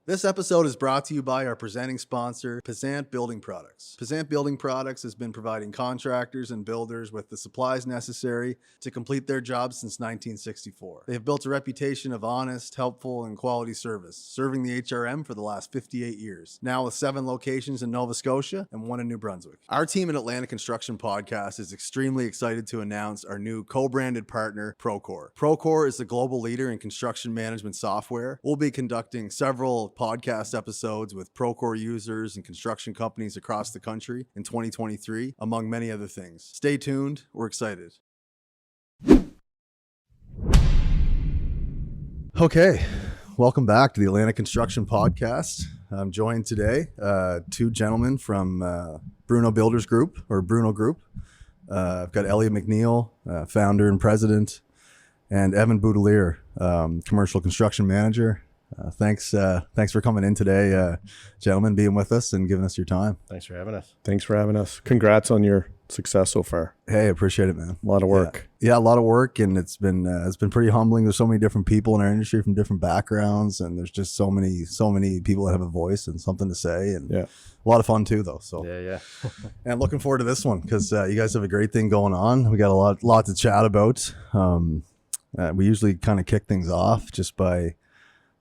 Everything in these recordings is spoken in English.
This episode is brought to you by our presenting sponsor, Pezant Building Products. Pezant Building Products has been providing contractors and builders with the supplies necessary to complete their jobs since 1964. They have built a reputation of honest, helpful, and quality service, serving the HRM for the last 58 years, now with 7 locations in Nova Scotia and 1 in New Brunswick. Our team at Atlantic Construction Podcast is extremely excited to announce our new co-branded partner, Procore. Procore is the global leader in construction management software. We'll be conducting several podcast episodes with Procore users and construction companies across the country in 2023, among many other things. Stay tuned. We're excited. Okay, welcome back to the Atlantic Construction Podcast. I'm joined today, 2 gentlemen from Bruno Builders Group, or Bruno Group. I've got Elliot MacNeil, founder and president, and Evan Boutilier, commercial construction manager. Thanks for coming in today, gentlemen, being with us and giving us your time. Thanks for having us. Thanks for having us. Congrats on your success so far. Hey, I appreciate it, man. A lot of work. Yeah, a lot of work, and it's been pretty humbling. There's so many different people in our industry from different backgrounds, and there's just so many people that have a voice and something to say, and a lot of fun too, though. So yeah. And looking forward to this one because you guys have a great thing going on. We got a lot to chat about. We usually kind of kick things off just by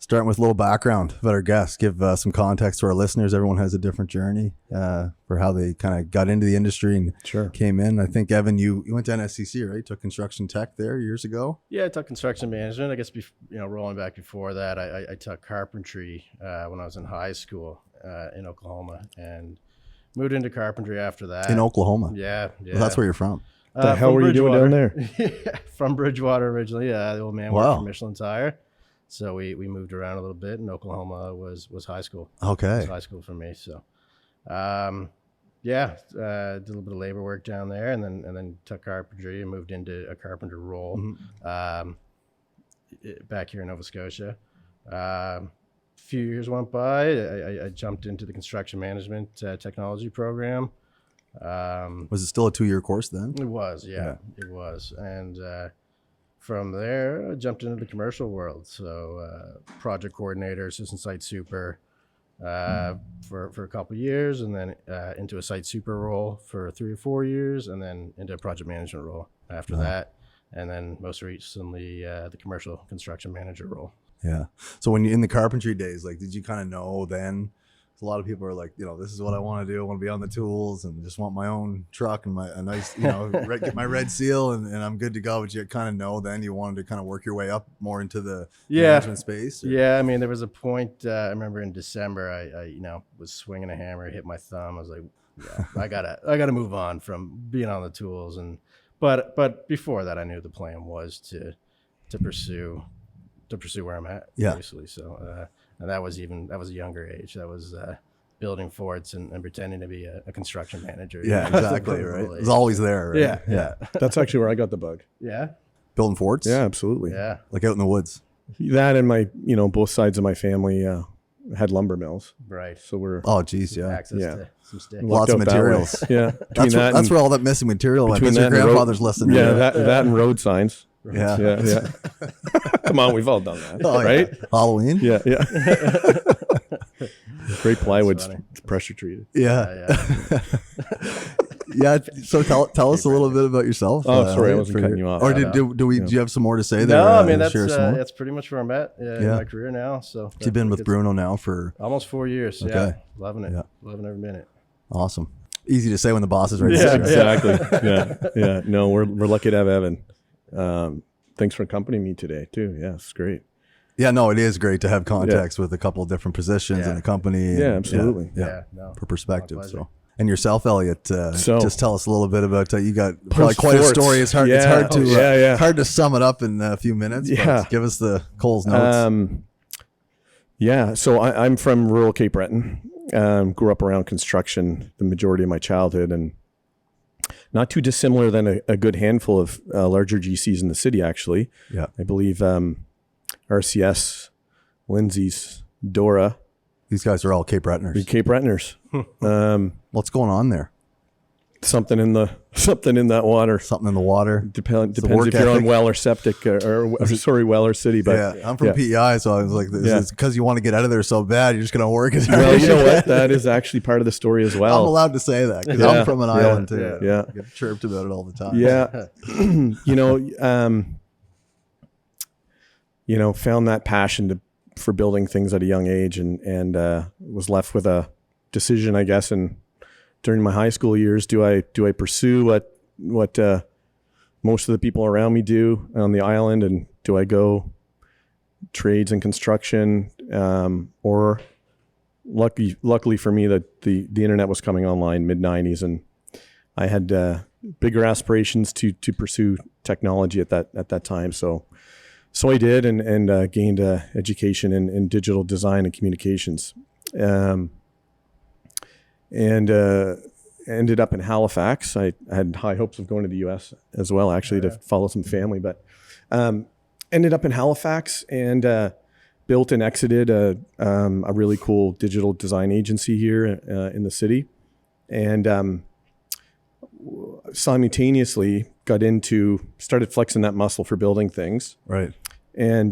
starting with a little background about our guests, give some context to our listeners. Everyone has a different journey for how they kind of got into the industry and came in. I think, Evan, you went to NSCC, right? You took construction tech there years ago. Yeah, I took construction management. I guess, rolling back before that, I took carpentry when I was in high school in Oklahoma and moved into carpentry after that. In Oklahoma? Yeah. Well, that's where you're from. What the hell were you doing down there? From Bridgewater originally. Yeah, the old man worked for Michelin Tire. So we moved around a little bit, and Oklahoma was high school. Okay. It was high school for me. So, did a little bit of labor work down there, and then took carpentry and moved into a carpenter role back here in Nova Scotia. A few years went by. I jumped into the construction management technology program. Was it still a 2-year course then? It was, yeah. It was, and from there, I jumped into the commercial world. So project coordinator, assistant site super for a couple of years, and then into a site super role for 3 or 4 years, and then into a project management role after that. And then most recently, the commercial construction manager role. Yeah. So when you in the carpentry days, like, did you kind of know then? A lot of people are like, this is what I want to do. I want to be on the tools and just want my own truck and a nice, get my red seal and I'm good to go. But you kind of know then you wanted to kind of work your way up more into the management space. Or? Yeah. I mean, there was a point, I remember in December, I was swinging a hammer, hit my thumb. I was like, I gotta move on from being on the tools. But before that, I knew the plan was to pursue where I'm at. Yeah. Obviously. So, and that was a younger age. That was building forts and pretending to be a construction manager. Yeah, exactly. Right. It was always there. Right? Yeah. That's actually where I got the bug. Yeah. Building forts. Yeah, absolutely. Yeah. Like out in the woods. That and my, both sides of my family had lumber mills. Right. So we're geez, yeah. Access to some sticks. Lots of materials. Yeah. That's where all that missing material went. That's your grandfather's lesson. Yeah, that and road signs. Yeah. Come on, we've all done that, right? Yeah. Halloween. Yeah. Great plywood, pressure treated. Yeah. Yeah. So tell us a little bit about yourself. Oh, sorry, I wasn't cutting you off. Or do you have some more to say there? No, I mean that's pretty much where I'm at in my career now. So you've been with Bruno now for almost 4 years. Okay. Yeah, loving it. Yeah. Loving every minute. Awesome. Easy to say when the boss is right. Yeah, exactly. Yeah. No, we're lucky to have Evan. Thanks for accompanying me today too. Yeah, it's great. Yeah, no, it is great to have context with a couple of different positions in the company. Yeah, absolutely. For perspective. So, and yourself, Elliot, just tell us a little bit about you got probably quite a story. It's hard. It's hard to sum it up in a few minutes. But give us the Cole's notes. So I'm from rural Cape Breton. Grew up around construction the majority of my childhood, and not too dissimilar than a good handful of larger GCs in the city, actually. Yeah. I believe RCS, Lindsay's, Dora. These guys are all Cape Bretoners. Cape Bretoners. What's going on there? something in that water. Something in the water. Depends work if you're on ethic. well or septic well or city. But Yeah, I'm from PEI, so I was like, this is because you want to get out of there so bad, you're just going to work as hard well, as you know can. what? That is actually part of the story as well. I'm allowed to say that because Yeah. I'm from an island too. Yeah. I get chirped about it all the time. Yeah. Found that passion for building things at a young age and was left with a decision, I guess. And during my high school years, do I pursue what most of the people around me do on the island? And do I go trades and construction? Or luckily for me that the internet was coming online mid-90s, and I had bigger aspirations to pursue technology at that time. So I did, and gained education in digital design and communications, and ended up in Halifax. I had high hopes of going to the U.S. as well, actually, to follow some family, but ended up in Halifax and built and exited a really cool digital design agency here in the city, and simultaneously started flexing that muscle for building things. Right. And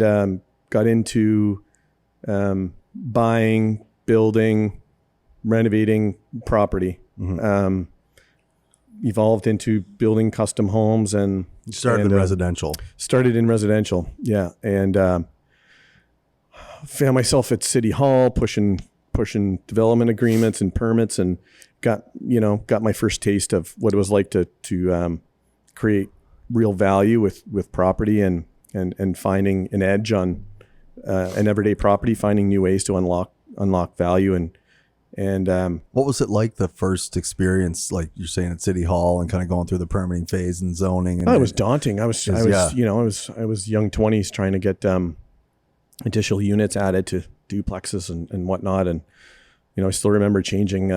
got into buying, building, renovating property. Mm-hmm. Evolved into building custom homes, and You started in residential. Started in residential, yeah, and found myself at City Hall pushing development agreements and permits, and got my first taste of what it was like to create real value with property and finding an edge on an everyday property, finding new ways to unlock value and What was it like the first experience, like you're saying at City Hall, and kind of going through the permitting phase and zoning? And it was daunting. I was young 20s trying to get additional units added to duplexes and whatnot, and I still remember changing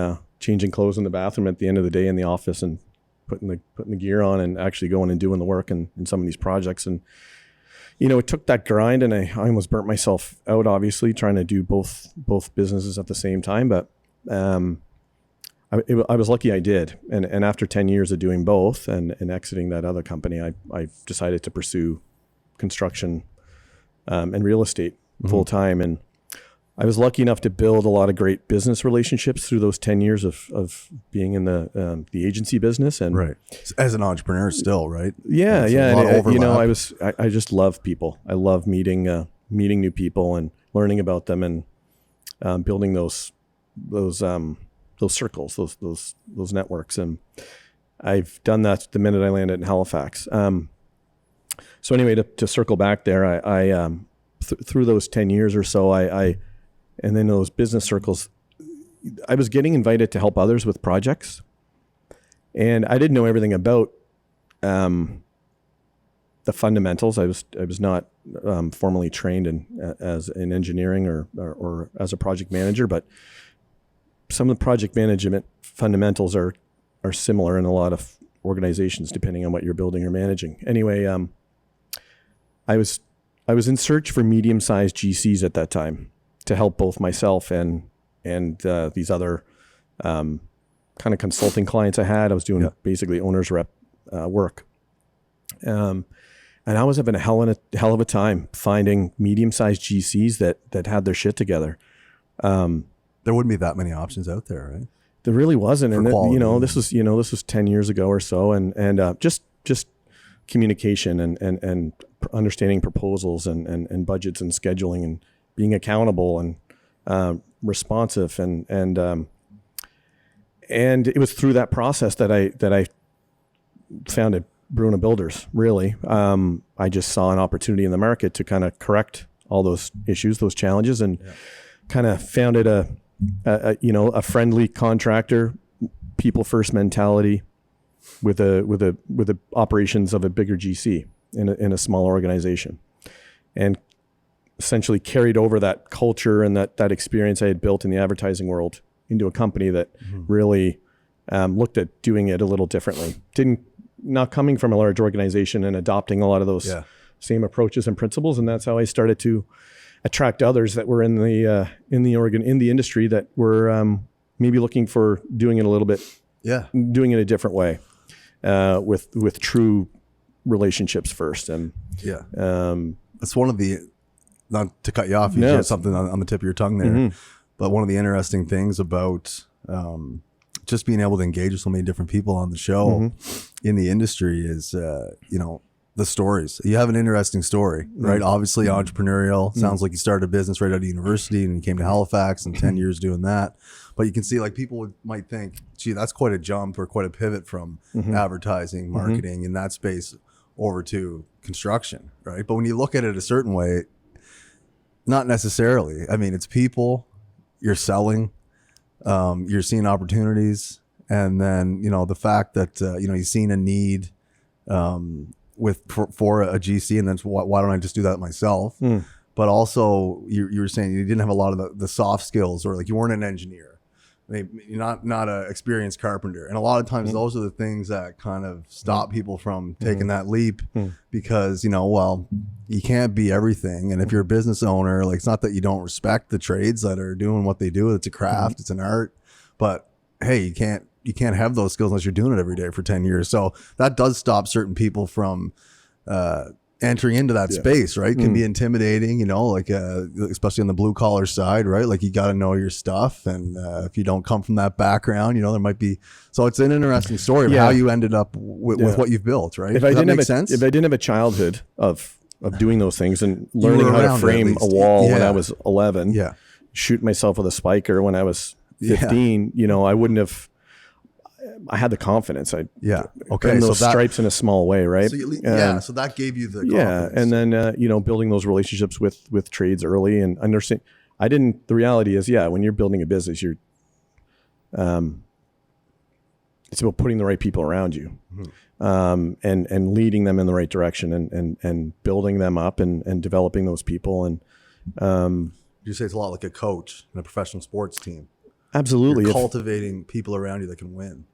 clothes in the bathroom at the end of the day in the office and putting the gear on and actually going and doing the work in some of these projects. And it took that grind, and I almost burnt myself out, obviously, trying to do both businesses at the same time. But I was lucky I did. And after 10 years of doing both and exiting that other company, I decided to pursue construction and real estate full time. And I was lucky enough to build a lot of great business relationships through those 10 years of being in the agency business. And right. As an entrepreneur still, right? Yeah. There's Yeah. a lot of And, overlap. I just love people. I love meeting new people and learning about them and building those circles, those networks. And I've done that the minute I landed in Halifax. So anyway, to circle back there, I through those 10 years or so, and then those business circles, I was getting invited to help others with projects, and I didn't know everything about the fundamentals. I was not formally trained as in engineering or as a project manager, but some of the project management fundamentals are similar in a lot of organizations, depending on what you're building or managing. Anyway, I was in search for medium-sized GCs at that time to help both myself and these other kind of consulting clients I had. I was doing basically owner's rep work. And I was having a hell of a time finding medium-sized GCs that had their shit together. There wouldn't be that many options out there, right? There really wasn't. And quality. this was 10 years ago or so. And just communication and understanding proposals and budgets and scheduling and being accountable and responsive and it was through that process that I founded Bruno Builders. Really, I just saw an opportunity in the market to kind of correct all those issues, those challenges, and kind of founded a friendly contractor, people first mentality with the operations of a bigger GC in a small organization, and essentially carried over that culture and that experience I had built in the advertising world into a company that really looked at doing it a little differently. Not coming from a large organization and adopting a lot of those same approaches and principles, and that's how I started to attract others that were in the industry that were maybe looking for doing it a little bit Yeah. doing it a different way, with true relationships first. And Yeah. That's one of the, not to cut you off, you No. had something on the tip of your tongue there, but one of the interesting things about just being able to engage with so many different people on the show in the industry is, the stories. You have an interesting story, right? Obviously entrepreneurial. Sounds like you started a business right out of university and you came to Halifax and 10 years doing that. But you can see, like, people might think, gee, that's quite a jump or quite a pivot from advertising, marketing in that space over to construction, right? But when you look at it a certain way, not necessarily. I mean, it's people, you're selling, you're seeing opportunities. And then, the fact that, you've seen a need, for a GC, and then why don't I just do that myself? But also you were saying you didn't have a lot of the soft skills, or like you weren't an engineer, you're not a experienced carpenter, and a lot of times those are the things that kind of stop people from taking that leap, because you can't be everything. And if you're a business owner, like, it's not that you don't respect the trades that are doing what they do. It's a craft, it's an art, but hey, you can't have those skills unless you're doing it every day for 10 years. So that does stop certain people from entering into that space, right? Can be intimidating, especially on the blue collar side, right? Like, you got to know your stuff. And if you don't come from that background, there might be, so it's an interesting story of how you ended up with what you've built, right? If I didn't have a childhood of doing those things and learning how to frame a wall when I was 11, shoot myself with a spiker when I was 15, I wouldn't have, I had the confidence. Okay. Those stripes in a small way, right? So, so that gave you the confidence. And then building those relationships with trades early and understand. The reality is, when you're building a business, you're it's about putting the right people around you, and leading them in the right direction, and building them up and developing those people. And you say it's a lot like a coach in a professional sports team. Absolutely. You're cultivating people around you that can win.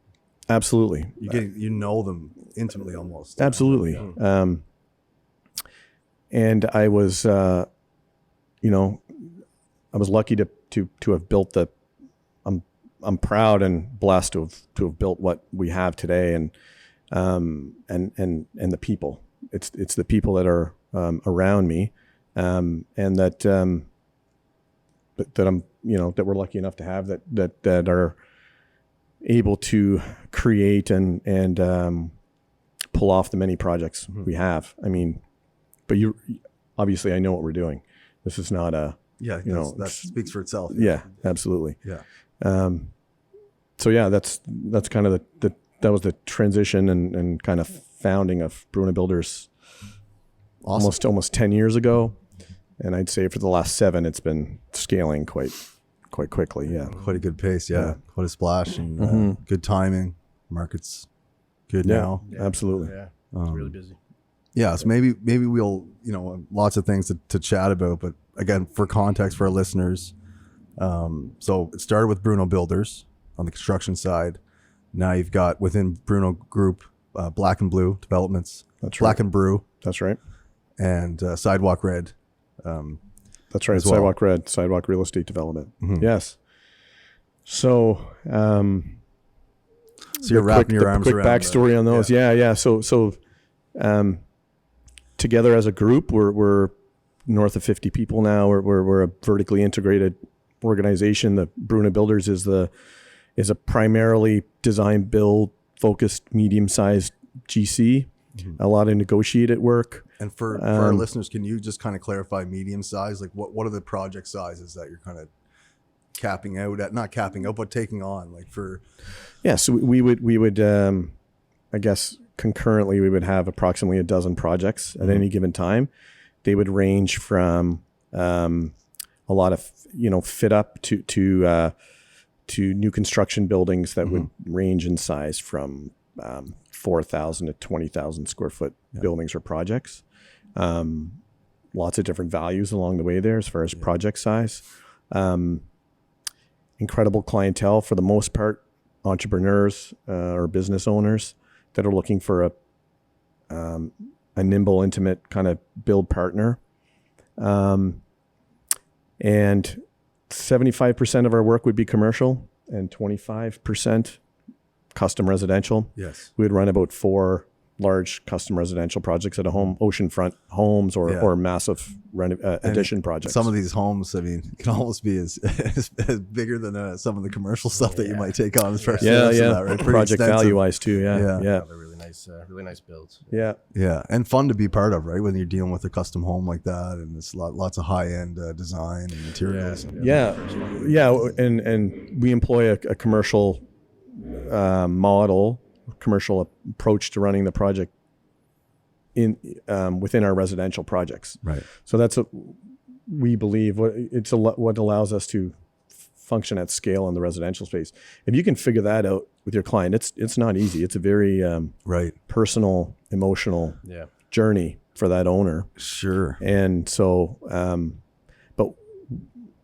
Absolutely. You know them intimately almost. Absolutely. And I was, I was lucky to have built I'm proud and blessed to have built what we have today, and the people. It's the people that are around me, and that I'm, that we're lucky enough to have that are able to create and pull off the many projects we have. I mean, but obviously I know what we're doing. This is not a, that speaks for itself. Yeah, absolutely. Yeah. So that's kind of that was the transition and kind of founding of Bruno Builders. Awesome. Almost 10 years ago. And I'd say for the last 7, it's been scaling quite quickly. Yeah. Quite a good pace. Yeah. Quite a splash, and good timing. Market's good now. Yeah, absolutely. Yeah. It's really busy. Yeah. So maybe we'll, lots of things to chat about, but again, for context for our listeners. So it started with Bruno Builders on the construction side. Now you've got within Bruno Group, Black and Blue Developments. That's right. Black and Brew. That's right. And Sidewalk Red. That's right. Sidewalk Red, Sidewalk Real Estate Development. Yes. So, so you're wrapping your arms around. Quick backstory on those. Yeah. So, together as a group, we're north of 50 people now. We're a vertically integrated organization. The Bruno Builders is a primarily design build focused medium-sized GC. A lot of negotiated work. And for our listeners, can you just kind of clarify medium size? Like what are the project sizes that you're kind of capping out at? Not capping out, but taking on, like for. Yeah, so we would I guess concurrently we would have approximately a dozen projects at any given time. They would range from a lot of fit up to new construction buildings that would range in size from 4,000 to 20,000 square foot buildings or projects. Lots of different values along the way there as far as project size. Incredible clientele, for the most part, entrepreneurs or business owners that are looking for a nimble, intimate kind of build partner. And 75% of our work would be commercial and 25% custom residential. Yes. We would run about 4 large custom resigential projects at a home, oceanfront homes or massive addition projects. Some of these homes, I mean, can almost be as bigger than some of the commercial stuff that you might take on as far as sales and that, right? Pretty Project extensive. value wise too. Yeah. They're really nice builds. Yeah. Yeah, and fun to be part of, right? When you're dealing with a custom home like that, and it's lots of high end design and materials. Yeah. And we employ a commercial model, commercial approach to running the project in within our residential projects. Right. So that's we believe what allows us to function at scale in the residential space. If you can figure that out with your client, it's not easy. It's a very personal, emotional journey for that owner. Sure. And so, but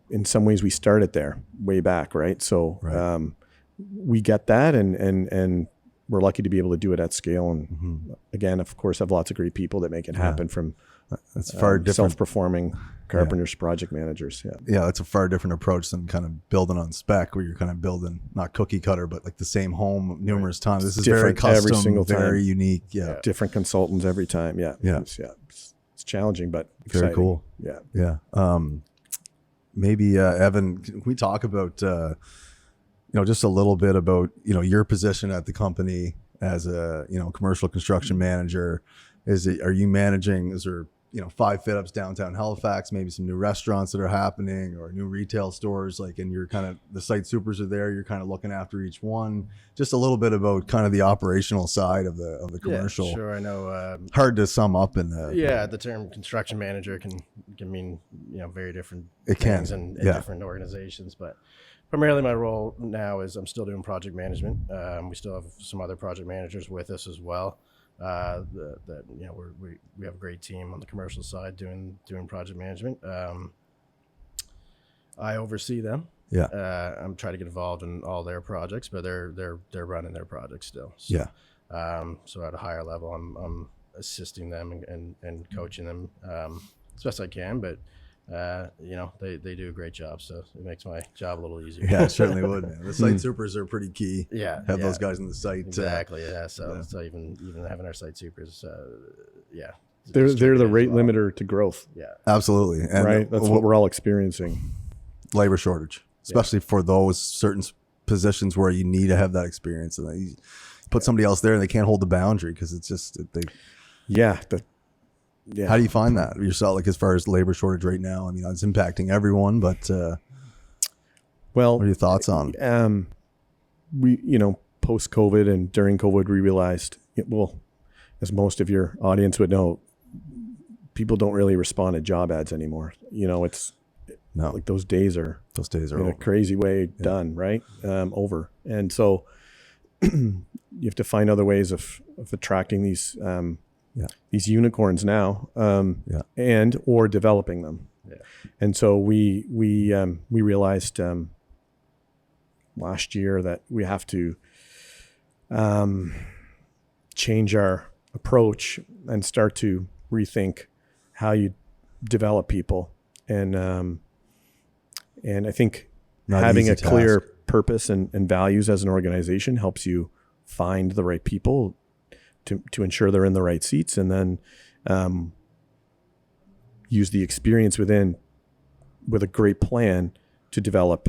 in some ways we started there way back, right? So we get that, and we're lucky to be able to do it at scale. And again, of course, have lots of great people that make it happen from that's far different self-performing carpenters, project managers. Yeah, it's a far different approach than kind of building on spec, where you're kind of building not cookie cutter, but like the same home numerous times. This is very custom, every single time. very unique. Yeah, different consultants every time. It's challenging, but exciting. Very cool. Yeah. Maybe Evan, can we talk about just a little bit about your position at the company as a commercial construction manager? Are you managing? Is there 5 fit ups downtown Halifax, maybe some new restaurants that are happening or new retail stores, and you're kind of, the site supers are there, you're kind of looking after each one? Just a little bit about kind of the operational side of the commercial. Yeah, sure. I know. Hard to sum up in the term construction manager can mean very different things in different organizations, but primarily my role now is I'm still doing project management. We still have some other project managers with us as well. We have a great team on the commercial side doing project management. I oversee them. I'm trying to get involved in all their projects, but they're running their projects still. So, so at a higher level, I'm assisting them and coaching them as best I can, but they do a great job, so it makes my job a little easier. Yeah, it certainly would, man. The site supers are pretty key. Have those guys in the site. Exactly. So even having our site supers, they're the rate limiter to growth. Yeah, absolutely. And right. That's what we're all experiencing. Labor shortage, especially for those certain positions where you need to have that experience, and you put somebody else there and they can't hold the boundary because it's just How do you find that yourself, as far as labor shortage right now? I mean, it's impacting everyone, but what are your thoughts on it? We, post COVID and during COVID, we realized, as most of your audience would know, people don't really respond to job ads anymore. Like those days are in over. A crazy way done, right? Over. And so you have to find other ways of attracting these unicorns now, and or developing them. And so we realized last year that we have to change our approach and start to rethink how you develop people. And I think having a clear purpose and values as an organization helps you find the right people to ensure they're in the right seats, and then use the experience with a great plan to develop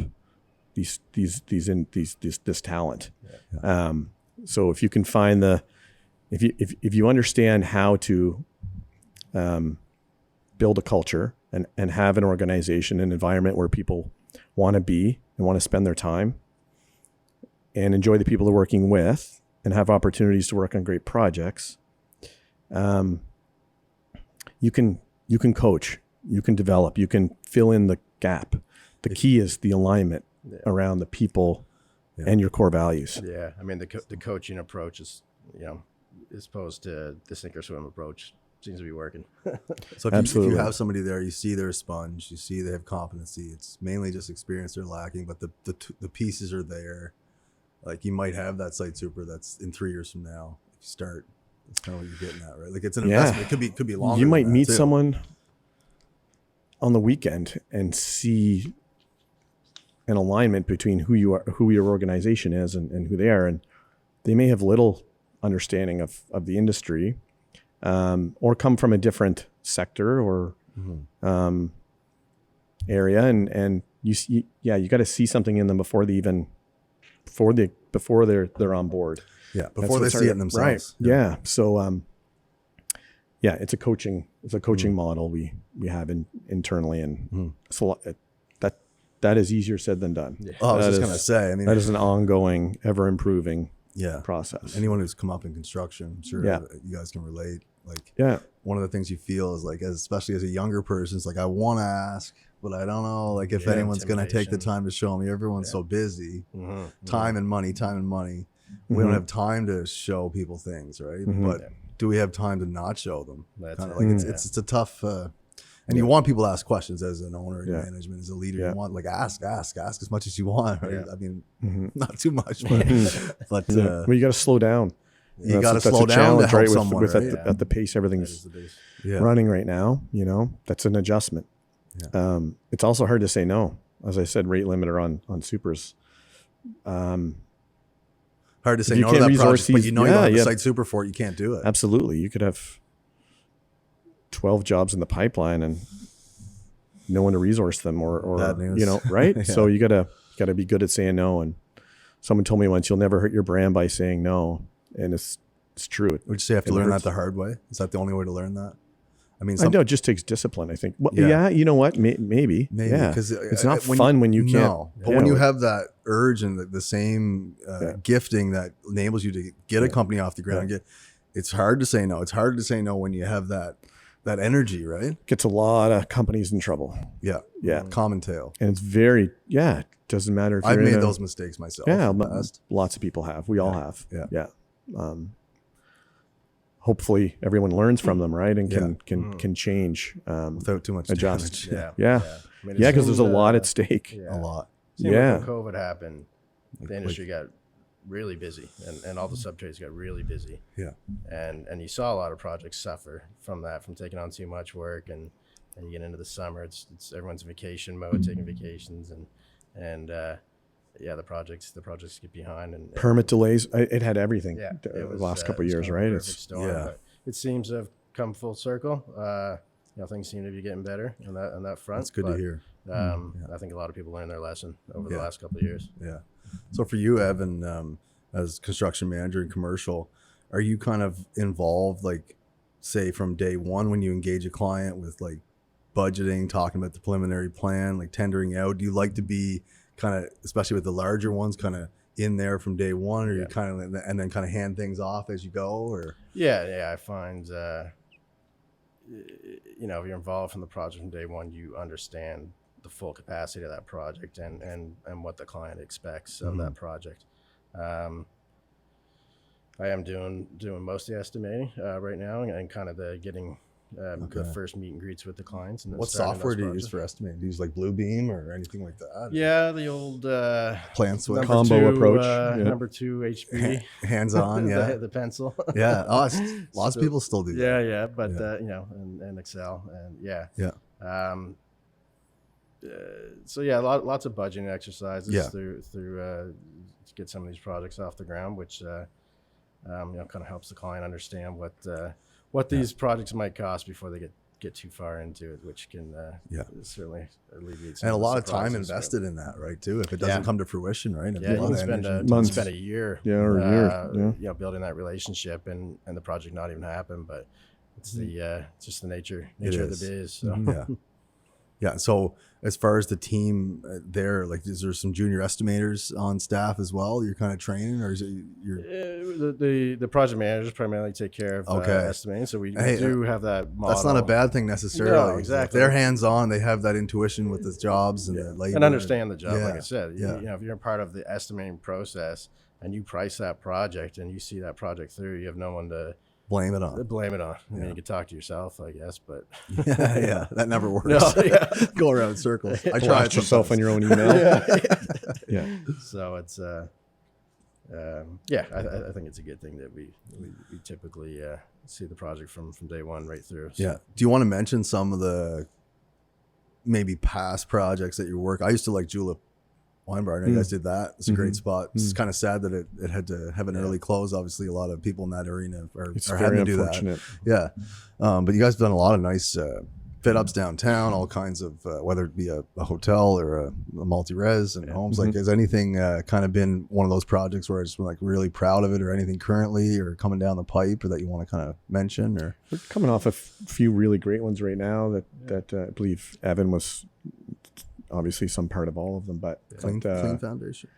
this talent. So if you can find if you understand how to build a culture and have an organization, an environment where people want to be and want to spend their time and enjoy the people they're working with, and have opportunities to work on great projects, you can coach, you can develop, you can fill in the gap. The key is the alignment around the people and your core values. Yeah, I mean the coaching approach is as opposed to the sink or swim approach seems to be working. So if you have somebody there, you see they're a sponge, you see they have competency. It's mainly just experience they're lacking, but the pieces are there. Like you might have that site super that's in 3 years from now. If you start, that's kind of what you're getting at, right? Like it's an investment. It could be longer. You might meet someone on the weekend and see an alignment between who your organization is and who they are, and they may have little understanding of the industry, or come from a different sector or area, and you got to see something in them before they're on board. Yeah, before they see it themselves. Right. Yeah. So it's a coaching model we have internally, and it's a lot, that is easier said than done. Yeah. Oh, I was just gonna say. I mean, that is an ongoing, ever improving process. Anyone who's come up in construction, I'm sure you guys can relate. Like, one of the things you feel is like, especially as a younger person, it's like, I want to ask, but I don't know, like, if anyone's going to take the time to show me. Everyone's so busy, time and money. We don't have time to show people things, right? But do we have time to not show them? Kind of like it's a tough. And you want people to ask questions as an owner, in management, as a leader. You want like ask as much as you want, right? I mean, not too much, but well, you got to slow down. You got to slow down to help someone, with at the pace everything's running right now. You know, that's an adjustment. It's also hard to say no. As I said, rate limiter on supers. Hard to say no to that project, but you don't have the site super for it. You can't do it. Absolutely, you could have 12 jobs in the pipeline and no one to resource them, or bad news. You know, right? So you gotta be good at saying no. And someone told me once, you'll never hurt your brand by saying no, and it's true. Would you say you have to learn that the hard way? Is that the only way to learn that? I mean, I know it just takes discipline, I think. Well, you know what? Maybe. Because it's not fun when you can't. No, but when you have that urge and the same gifting that enables you to get a company off the ground, it's hard to say no. It's hard to say no when you have that energy, right? Gets a lot of companies in trouble. Yeah. Common tale. And it's very, it doesn't matter if I've made those mistakes myself. Yeah, lots of people have. We all have. Yeah. Hopefully everyone learns from them, right? And can change without too much adjust. damage. Because there's a lot at stake. A lot. When COVID happened, the industry got really busy, and all the subtrades got really busy. And you saw a lot of projects suffer from that, from taking on too much work, and you get into the summer, it's everyone's in vacation mode, taking vacations, and the projects get behind, and permit delays. It had everything. The last couple of years, right? But it seems to have come full circle. Things seem to be getting better on that front. That's good to hear. I think a lot of people learned their lesson over the last couple of years. So for you, Evan, as construction manager in commercial, are you kind of involved, like, say from day one when you engage a client with like budgeting, talking about the preliminary plan, like tendering out? Do you like to be kind of, especially with the larger ones, kind of in there from day one, or you kind of, and then kind of hand things off as you go? Or I find if you're involved from the project from day one, you understand the full capacity of that project and what the client expects of that project. I am doing most of the estimating right now, and kind of getting the first meet and greets with the clients. And what software do you use for estimating? Do you use like Bluebeam or anything like that? Yeah, the old plan switch combo approach. Number 2 HB, hands on. the pencil. Lots of people still do that. But and Excel, and lots of budgeting exercises through to get some of these projects off the ground, which kind of helps the client understand what these projects might cost before they get too far into it, which can certainly alleviate some and a lot of surprises, time invested in that, right? Too, if it doesn't come to fruition, right? You can spend a year, or a year, building that relationship, and the project not even happen, but it's just the nature of the biz. So. Yeah. So as far as the team there, like, is there some junior estimators on staff as well you're kind of training, or is it the project managers primarily take care of estimating? So we do have that model. That's not a bad thing necessarily. No, exactly. If they're hands-on, they have that intuition with the jobs and the labor. And understand the job, like I said. Yeah. If you're a part of the estimating process and you price that project and you see that project through, you have no one to blame it on. I mean, you could talk to yourself, I guess, but that never works. Go around in circles. I try it yourself on your own email. So it's I think it's a good thing that we typically see the project from day one right through. So. Do you want to mention some of the maybe past projects that you work? I used to like julep Wine bar. I know you guys did that. It's a great spot. It's kind of sad that it had to have an early close. Obviously, a lot of people in that arena are having to do unfortunate. that. Yeah. But you guys have done a lot of nice fit ups downtown, all kinds of, whether it be a hotel or a multi-res and homes. Like, has anything kind of been one of those projects where it's like really proud of it, or anything currently or coming down the pipe, or that you want to kind of mention? Or We're coming off a few really great ones right now that I believe Evan was obviously some part of all of them, but clean foundation.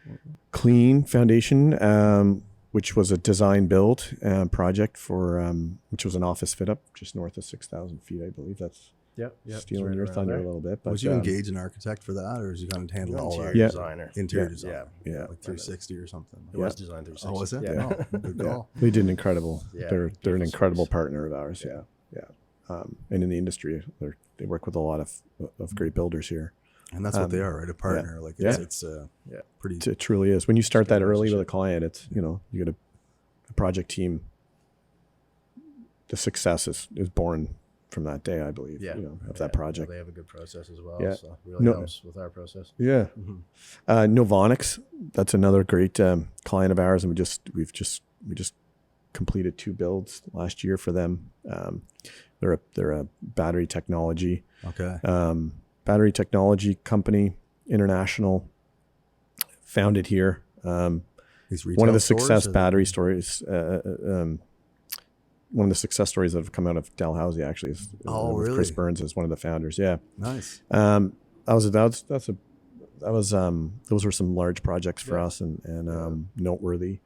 Clean Foundation, which was a design build project for which was an office fit up just north of 6,000 feet, I believe. That's stealing your thunder a little bit. But would you engage an architect for that, or is you kind of handle all that? Designer. Interior design. Yeah. Like 360 or something. It was designed 360. Oh, was it? Yeah. Oh, good call. They did an incredible. Yeah. They're an incredible partner of ours. Yeah. And in the industry, they work with a lot of great builders here. And that's what they are, right? A partner. Like it's pretty. It truly is. When you start that early with a client, it's, you get a project team. The success is born from that day, I believe. Of that project. They have a good process as well. Yeah. So it really helps with our process. Yeah. Novonics, that's another great client of ours, and we just completed 2 builds last year for them. They're a battery technology. Okay. Battery technology company, international, founded here. One of the success battery stories. One of the success stories that have come out of Dalhousie actually is really? Chris Burns is one of the founders. Yeah. Nice. Those were some large projects for us and noteworthy.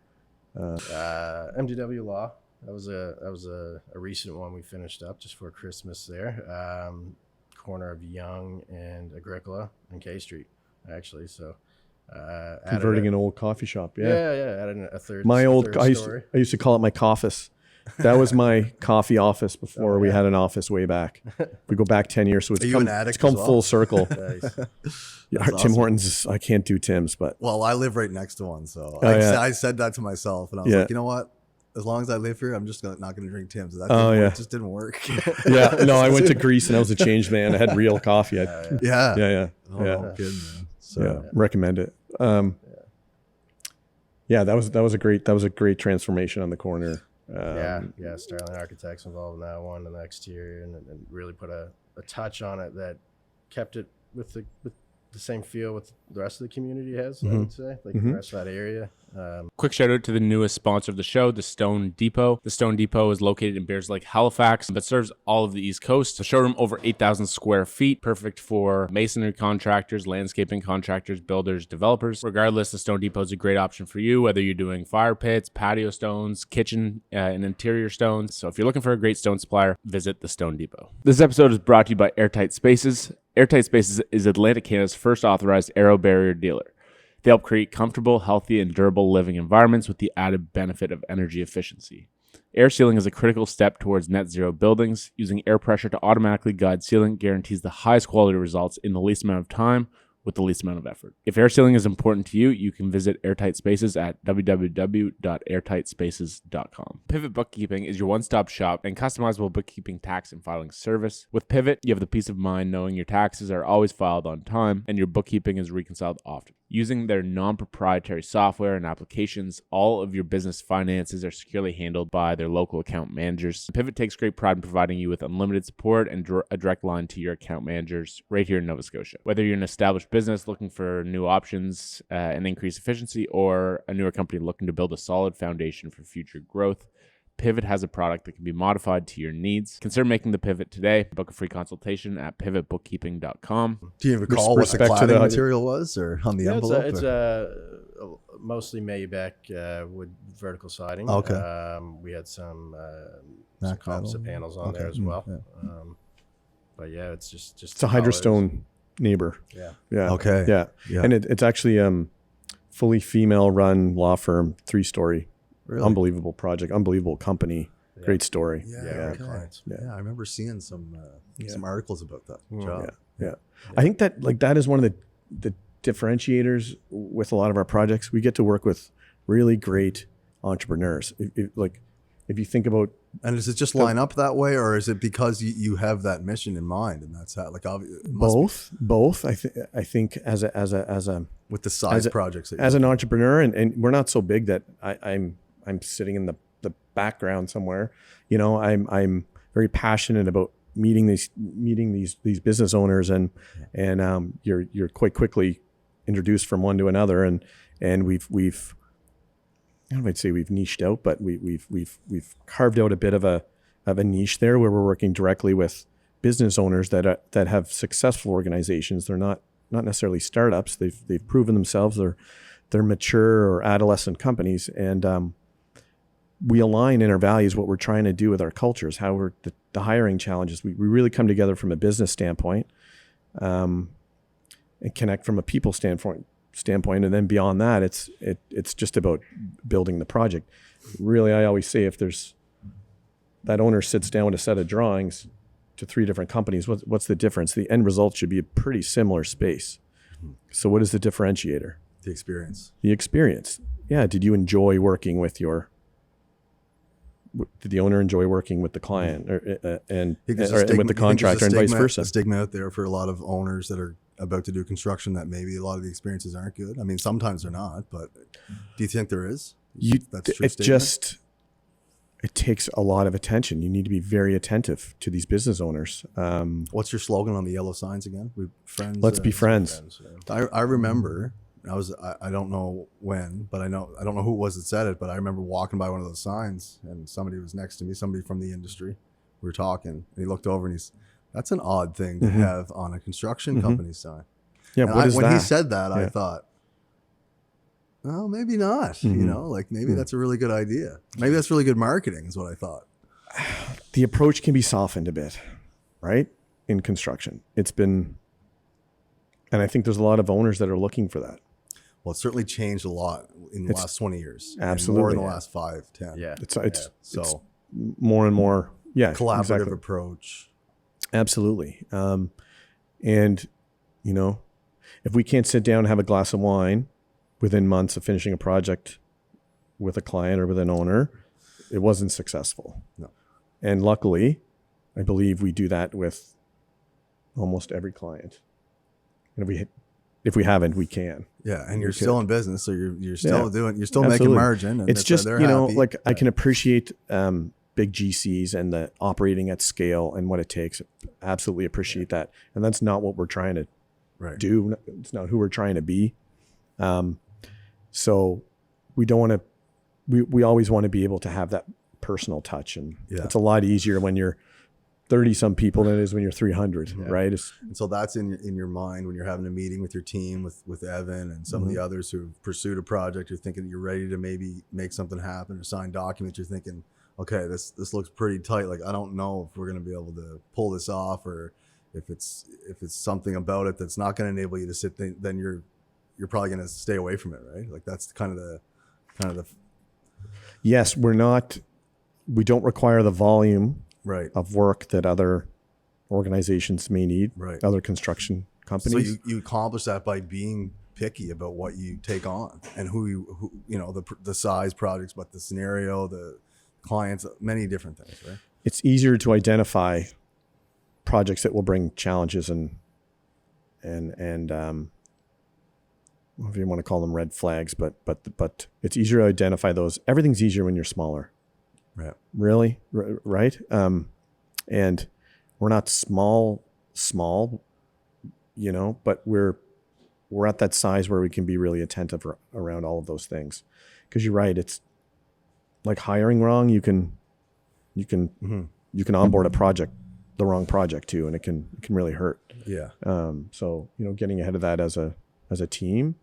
MDW Law. That was a recent one we finished up just for Christmas there. Corner of Young and Agricola and K Street, actually. So Converting an old coffee shop. Yeah. Added a third. I used to call it my office. That was my coffee office before we had an office way back. We go back 10 years, so it's come full circle. Nice. Tim awesome. Hortons, I can't do Tim's, but Well, I live right next to one, so I said that to myself, and I was like, you know what? As long as I live here, I'm just not going to drink Tim's. That it just didn't work. I went to Greece and I was a changed man. I had real coffee. Yeah. Yeah. Good, man. So, Recommend it. That was a great transformation on the corner. Sterling Architects involved in that one, and the exterior, and really put a touch on it that kept it with the same feel with the rest of the community has. I would say, like the rest of that area. Quick shout out to the newest sponsor of the show, the Stone Depot. The Stone Depot is located in Bears Lake, Halifax, but serves all of the East Coast. The showroom over 8,000 square feet, perfect for masonry contractors, landscaping contractors, builders, developers. Regardless, the Stone Depot is a great option for you, whether you're doing fire pits, patio stones, kitchen and interior stones. So if you're looking for a great stone supplier, visit the Stone Depot. This episode is brought to you by Airtight Spaces. Airtight Spaces is Atlantic Canada's first authorized aero barrier dealer. They help create comfortable, healthy, and durable living environments with the added benefit of energy efficiency. Air sealing is a critical step towards net zero buildings. Using air pressure to automatically guide sealing guarantees the highest quality results in the least amount of time with the least amount of effort. If air sealing is important to you, you can visit Airtight Spaces at www.airtightspaces.com. Pivot Bookkeeping is your one-stop shop and customizable bookkeeping, tax, and filing service. With Pivot, you have the peace of mind knowing your taxes are always filed on time and your bookkeeping is reconciled often. Using their non-proprietary software and applications, all of your business finances are securely handled by their local account managers. Pivot takes great pride in providing you with unlimited support and a direct line to your account managers right here in Nova Scotia. Whether you're an established business looking for new options and increase efficiency, or a newer company looking to build a solid foundation for future growth, Pivot has a product that can be modified to your needs. Consider making the pivot today. Book a free consultation at pivotbookkeeping.com. do you recall what the cladding material was, or on the envelope? It's mostly Maybach wood vertical siding. Okay. We had some MacNeil composite panels on there as well. Yeah. But yeah, it's just it's a Hydrostone neighbor. Yeah. Okay. Yeah. Yeah. And it's actually fully female run law firm, 3-story. Really? Unbelievable project, unbelievable company, great story. Yeah. great Okay. clients. Yeah. I remember seeing some articles about that job. Yeah. I think that is one of the differentiators with a lot of our projects. We get to work with really great entrepreneurs. If you think about And does it just line up that way, or is it because you have that mission in mind, and that's how, like, Both. I think as a with the size projects that as an entrepreneur, and we're not so big that I'm sitting in the background somewhere. You know, I'm very passionate about meeting these business owners, and you're quite quickly introduced from one to another, and we've I don't know if I'd say we've niched out, but we've carved out a bit of a niche there where we're working directly with business owners that have successful organizations. They're not necessarily startups. They've proven themselves. They're mature or adolescent companies, and we align in our values what we're trying to do with our cultures, how we're the hiring challenges. We really come together from a business standpoint, and connect from a people standpoint, and then beyond that, it's just about building the project. Really, I always say, if there's that owner sits down with a set of drawings to 3 different companies, what's the difference? The end result should be a pretty similar space. So what is the differentiator? the experience. The experience. Yeah. Did you enjoy working with did the owner enjoy working with the client and with the contractor, and vice versa? A stigma out there for a lot of owners that are about to do construction that maybe a lot of the experiences aren't good. I mean, sometimes they're not, but do you think there is? That's a true statement? It takes a lot of attention. You need to be very attentive to these business owners. What's your slogan on the yellow signs again? Let's be friends. I remember, I don't know when, but I don't know who it was that said it, but I remember walking by one of those signs and somebody was next to me, somebody from the industry. We were talking and he looked over and that's an odd thing to have on a construction company sign. Yeah. And when he said that, I thought, well, maybe not, maybe that's a really good idea. Maybe that's really good marketing is what I thought. The approach can be softened a bit, right? In construction, and I think there's a lot of owners that are looking for that. Well, it's certainly changed a lot in the last 20 years. Absolutely. More in the last 5, 10. Yeah. It's more and more. Yeah. Collaborative approach. Absolutely. And if we can't sit down and have a glass of wine within months of finishing a project with a client or with an owner, it wasn't successful. No. And luckily, I believe we do that with almost every client. And if we haven't, we can. Yeah, and you're still in business, so you're still you're still Absolutely. making margin. And it's just happy. I can appreciate big GCs and the operating at scale and what it takes. Absolutely appreciate that, and that's not what we're trying to do. It's not who we're trying to be. So we don't want to. We always want to be able to have that personal touch, and it's a lot easier when you're 30 some people than it is when you're 300, right? And so that's in your mind when you're having a meeting with your team, with Evan and some of the others who've pursued a project. You're thinking you're ready to maybe make something happen or sign documents. You're thinking, okay, this looks pretty tight. Like, I don't know if we're going to be able to pull this off, or if it's something about it that's not going to enable you to sit. Then you're probably going to stay away from it, right? Like, that's kind of the. Yes, we don't require the volume of work that other organizations may need, other construction companies. So you accomplish that by being picky about what you take on and who the size projects, but the scenario, the clients, many different things, right? It's easier to identify projects that will bring challenges and if you want to call them red flags, but it's easier to identify those. Everything's easier when you're smaller. Right. Really? Right. And we're not small, but we're at that size where we can be really attentive around all of those things. Cause you're right. It's like hiring wrong. You can onboard the wrong project too. And it can really hurt. Yeah. So, getting ahead of that as a team.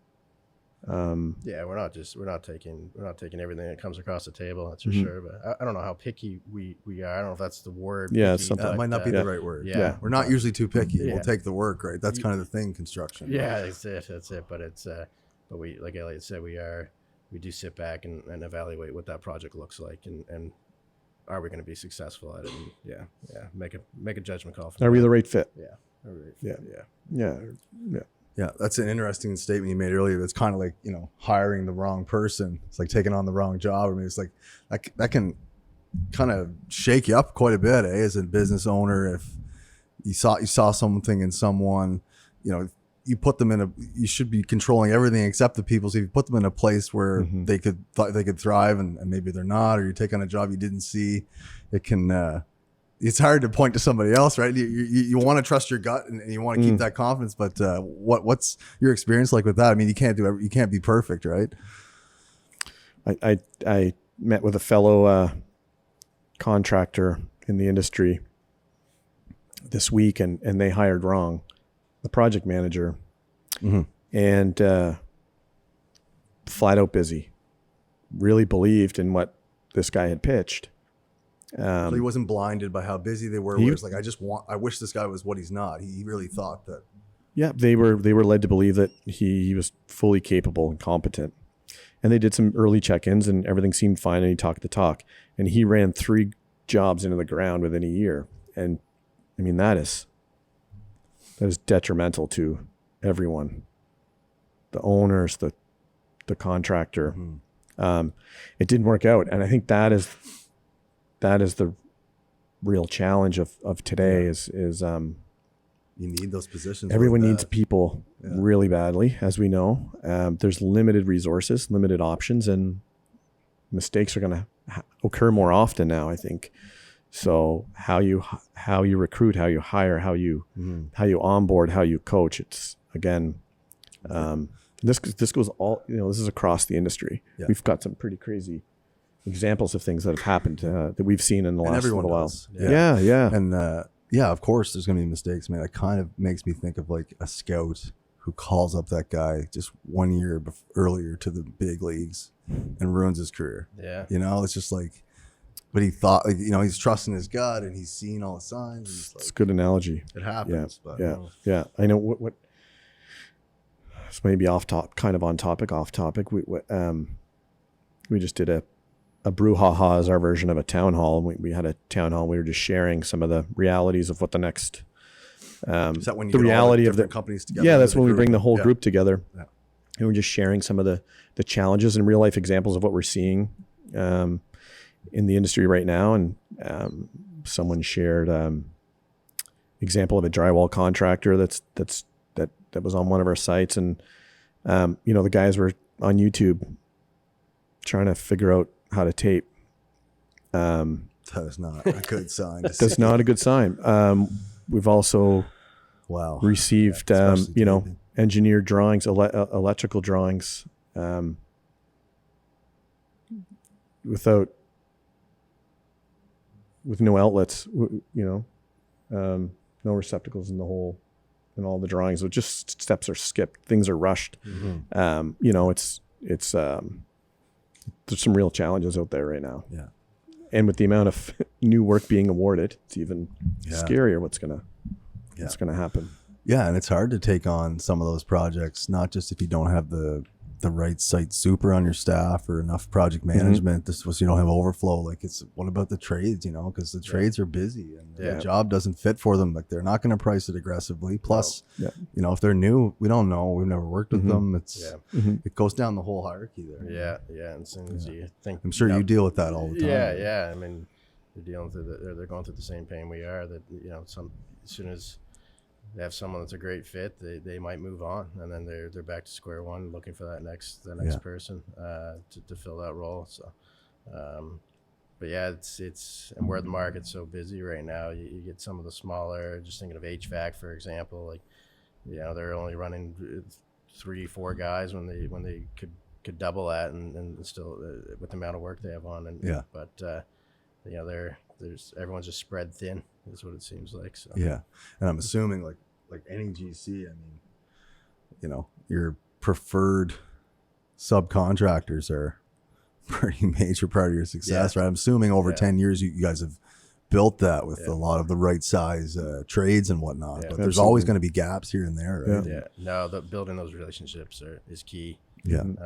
We're not taking everything that comes across the table. That's for sure. But I don't know how picky we are. I don't know if that's the word. Yeah, picky, that might not be the right word. Yeah. We're not usually too picky. We'll take the work, right? That's kind of the thing, construction. Yeah, that's it. But but we, like Elliot said, we do sit back and evaluate what that project looks like and are we going to be successful at it? And make a judgment call. Are we the right fit? Yeah, that's an interesting statement you made earlier. It's kind of like, hiring the wrong person. It's like taking on the wrong job. I mean, it's like that can kind of shake you up quite a bit, as a business owner. If you saw something in someone, you put them you should be controlling everything except the people. So if you put them in a place where they could thrive, and maybe they're not, or you take on a job you didn't see, it can, it's hard to point to somebody else, right? You want to trust your gut, and you want to keep that confidence. But what's your experience like with that? I mean, you can't be perfect, right? I met with a fellow contractor in the industry this week, and they hired wrong, the project manager, and flat out busy. Really believed in what this guy had pitched. So he wasn't blinded by how busy they were. Where it's like, I wish this guy was what he's not. He really thought that. Yeah, they were led to believe that he was fully capable and competent. And they did some early check-ins, and everything seemed fine, and he talked the talk. And he ran 3 jobs into the ground within a year. And I mean, that is detrimental to everyone, the owners, the contractor. It didn't work out. And I think that is the real challenge of today is you need those positions. Everyone needs people really badly, as we know. There's limited resources, limited options, and mistakes are going to occur more often now, I think. So how you recruit, how you hire, how you onboard, how you coach, it's again, this goes all, this is across the industry. Yeah. We've got some pretty crazy examples of things that have happened that we've seen in the last little while. Yeah. And of course there's going to be mistakes, man. It kind of makes me think of like a scout who calls up that guy just 1 year earlier to the big leagues and ruins his career. Yeah. It's just like, but he thought, he's trusting his gut, and he's seeing all the signs. It's a good analogy. It happens. Yeah. I know what this may be off topic. We just did a brouhaha as our version of a town hall. We had a town hall. We were just sharing some of the realities of what the next, is that when you the reality of the companies together? Yeah, that's when we bring the whole group together. Yeah. And we're just sharing some of the challenges and real life examples of what we're seeing in the industry right now. And someone shared example of a drywall contractor that was on one of our sites, and the guys were on YouTube trying to figure out how to tape. That is not a good sign. That's not a good sign. We've also received engineered drawings, electrical drawings, with no outlets, no receptacles in the hole, and all the drawings. So just steps are skipped, things are rushed. It's there's some real challenges out there right now. Yeah. And with the amount of new work being awarded, it's even scarier what's gonna happen. Yeah, and it's hard to take on some of those projects, not just if you don't have the right site super on your staff or enough project management. This was, you don't have overflow. Like, it's what about the trades, because the trades are busy and the job doesn't fit for them. Like, they're not going to price it aggressively. Plus, if they're new, we don't know. We've never worked with them. It goes down the whole hierarchy there. Yeah. And as soon as you think, I'm sure you deal with that all the time. Yeah. I mean, they're going through the same pain we are. That as soon as they have someone that's a great fit, they might move on, and then they're back to square one, looking for the next person to fill that role. So, but yeah, it's and where the market's so busy right now, you get some of the smaller. Just thinking of HVAC, for example, like they're only running 3-4 guys when they could double that, and still with the amount of work they have on. But everyone's just spread thin, is what it seems like. So and I'm assuming like any GC, I mean, your preferred subcontractors are pretty major part of your success, right? I'm assuming over 10 years you guys have built that with a lot of the right size trades and whatnot. But there's always going to be gaps here and there, right? No, building those relationships is key. You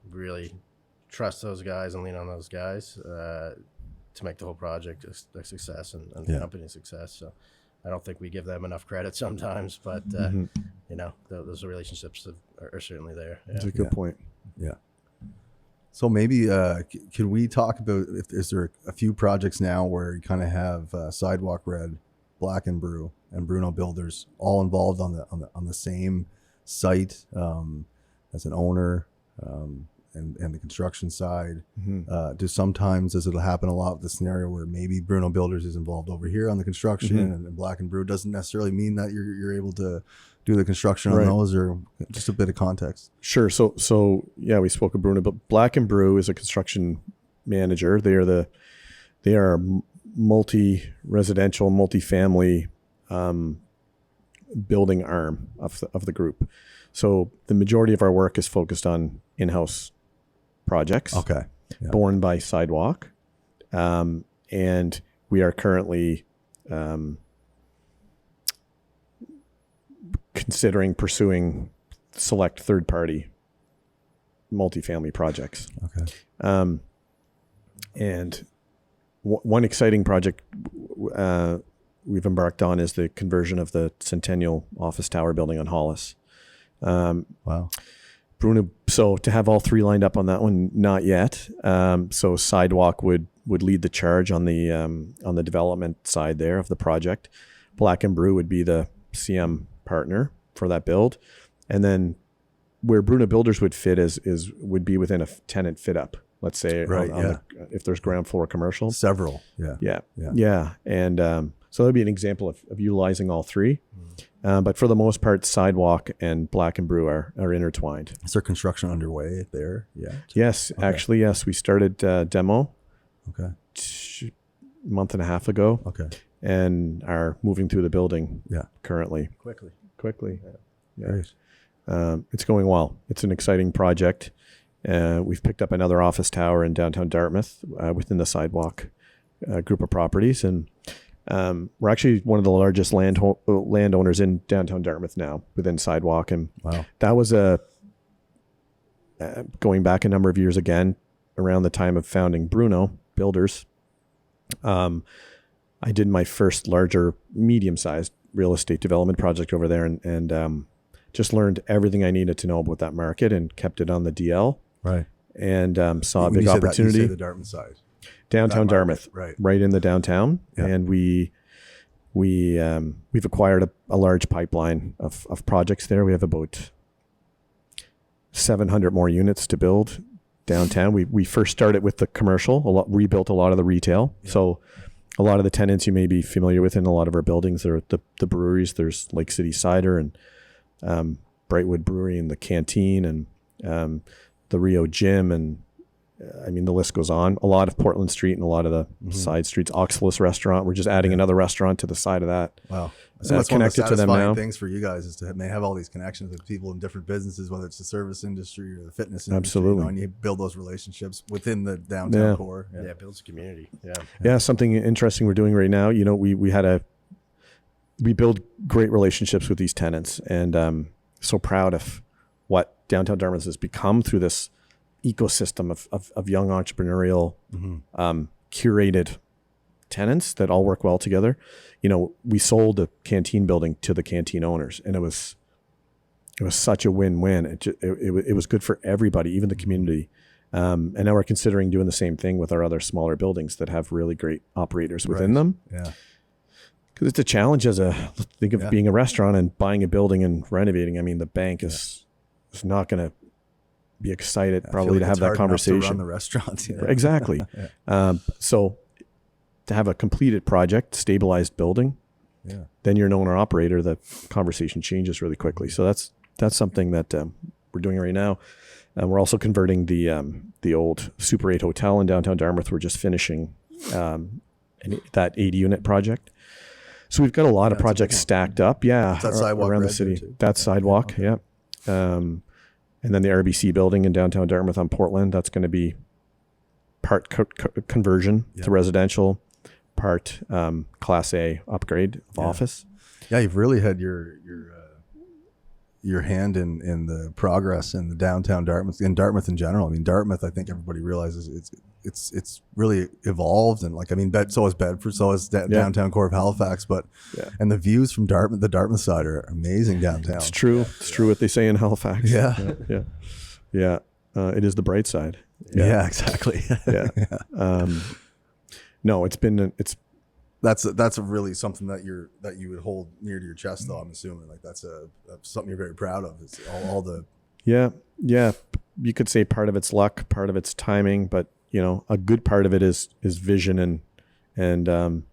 really trust those guys and lean on those guys to make the whole project a success and the company a success. So I don't think we give them enough credit sometimes, but those relationships are certainly there. That's a good point. Yeah. So maybe can we talk about is there a few projects now where you kind of have Sidewalk Red, Black and Brew, and Bruno Builders all involved on the same site as an owner and the construction side? Does it happen a lot with the scenario where maybe Bruno Builders is involved over here on the construction and Black and Brew doesn't necessarily mean that you're able to do the construction on those, or just a bit of context? Sure. So yeah, we spoke of Bruno, but Black and Brew is a construction manager. They are multi-residential, multi-family building arm of the group. So the majority of our work is focused on in-house projects. Okay. Yeah. Borne by Sidewalk, and we are currently considering pursuing select third-party multifamily projects. Okay. And one exciting project we've embarked on is the conversion of the Centennial Office Tower building on Hollis. Wow. Bruno, so to have all three lined up on that one, not yet. So Sidewalk would lead the charge on the development side there of the project. Black and Brew would be the CM partner for that build, and then where Bruno Builders would fit would be within a tenant fit up. Let's say, if there's ground floor commercial, Several. Yeah. And so that would be an example of utilizing all three. But for the most part, Sidewalk and Black and Brew are intertwined. Is there construction underway there? Yeah. Yes, okay. Actually, yes. We started demo a month and a half ago. Okay. And are moving through the building currently. Quickly. Yeah. Great. It's going well. It's an exciting project. We've picked up another office tower in downtown Dartmouth within the Sidewalk group of properties. And we're actually one of the largest landowners in downtown Dartmouth now within Sidewalk. And that was going back a number of years again, around the time of founding Bruno Builders. I did my first larger medium-sized real estate development project over there and just learned everything I needed to know about that market and kept it on the DL. Right. And saw a big opportunity. You say the Dartmouth side. Downtown Dartmouth, right in the downtown. Yeah. And we've acquired a large pipeline of projects there. We have about 700 more units to build downtown. We first started with the commercial, rebuilt a lot of the retail. Yeah. So a lot of the tenants you may be familiar with in a lot of our buildings are the breweries. There's Lake City Cider and Brightwood Brewery and the Canteen and the Rio Gym, and I mean the list goes on. A lot of Portland Street and a lot of the side streets. Oxalis Restaurant. We're just adding another restaurant to the side of that. Wow. So that's connected to them now. Things for you guys is to have all these connections with people in different businesses, whether it's the service industry or the fitness industry. Absolutely. And you build those relationships within the downtown core. Yeah, it builds a community. Yeah. Something interesting we're doing right now. You know, we build great relationships with these tenants, and so proud of what downtown Dartmouth has become through this ecosystem of young entrepreneurial curated tenants that all work well together. You know, we sold the Canteen building to the Canteen owners, and it was such a win-win. It was good for everybody, even the community. And now we're considering doing the same thing with our other smaller buildings that have really great operators within them. Yeah. Because it's a challenge think of being a restaurant and buying a building and renovating. I mean, the bank is not going to be excited probably to have that conversation. To run the restaurant. Exactly. So to have a completed project, stabilized building, then you're an owner operator, the conversation changes really quickly. So that's something that we're doing right now. We're also converting the old Super 8 hotel in downtown Dartmouth. We're just finishing that 80 unit project. So we've got a lot of projects stacked up. Yeah. That's Sidewalk around the city. That's Sidewalk. Okay. And then the RBC building in downtown Dartmouth on Portland, that's going to be part conversion to residential, part Class A upgrade of office. Yeah, you've really had your hand in the progress in the downtown Dartmouth, in Dartmouth in general. I mean, Dartmouth, I think everybody realizes it's really evolved, and so is Bedford, so is downtown core of Halifax, and the views from the Dartmouth side are amazing downtown. It's true. It's true what they say in Halifax. Yeah. It is the bright side. Yeah, exactly. Yeah. No, it's That's a really something that you would hold near to your chest, though. I'm assuming like that's something you're very proud of. It's all the yeah. You could say part of it's luck, part of it's timing, but a good part of it is vision and but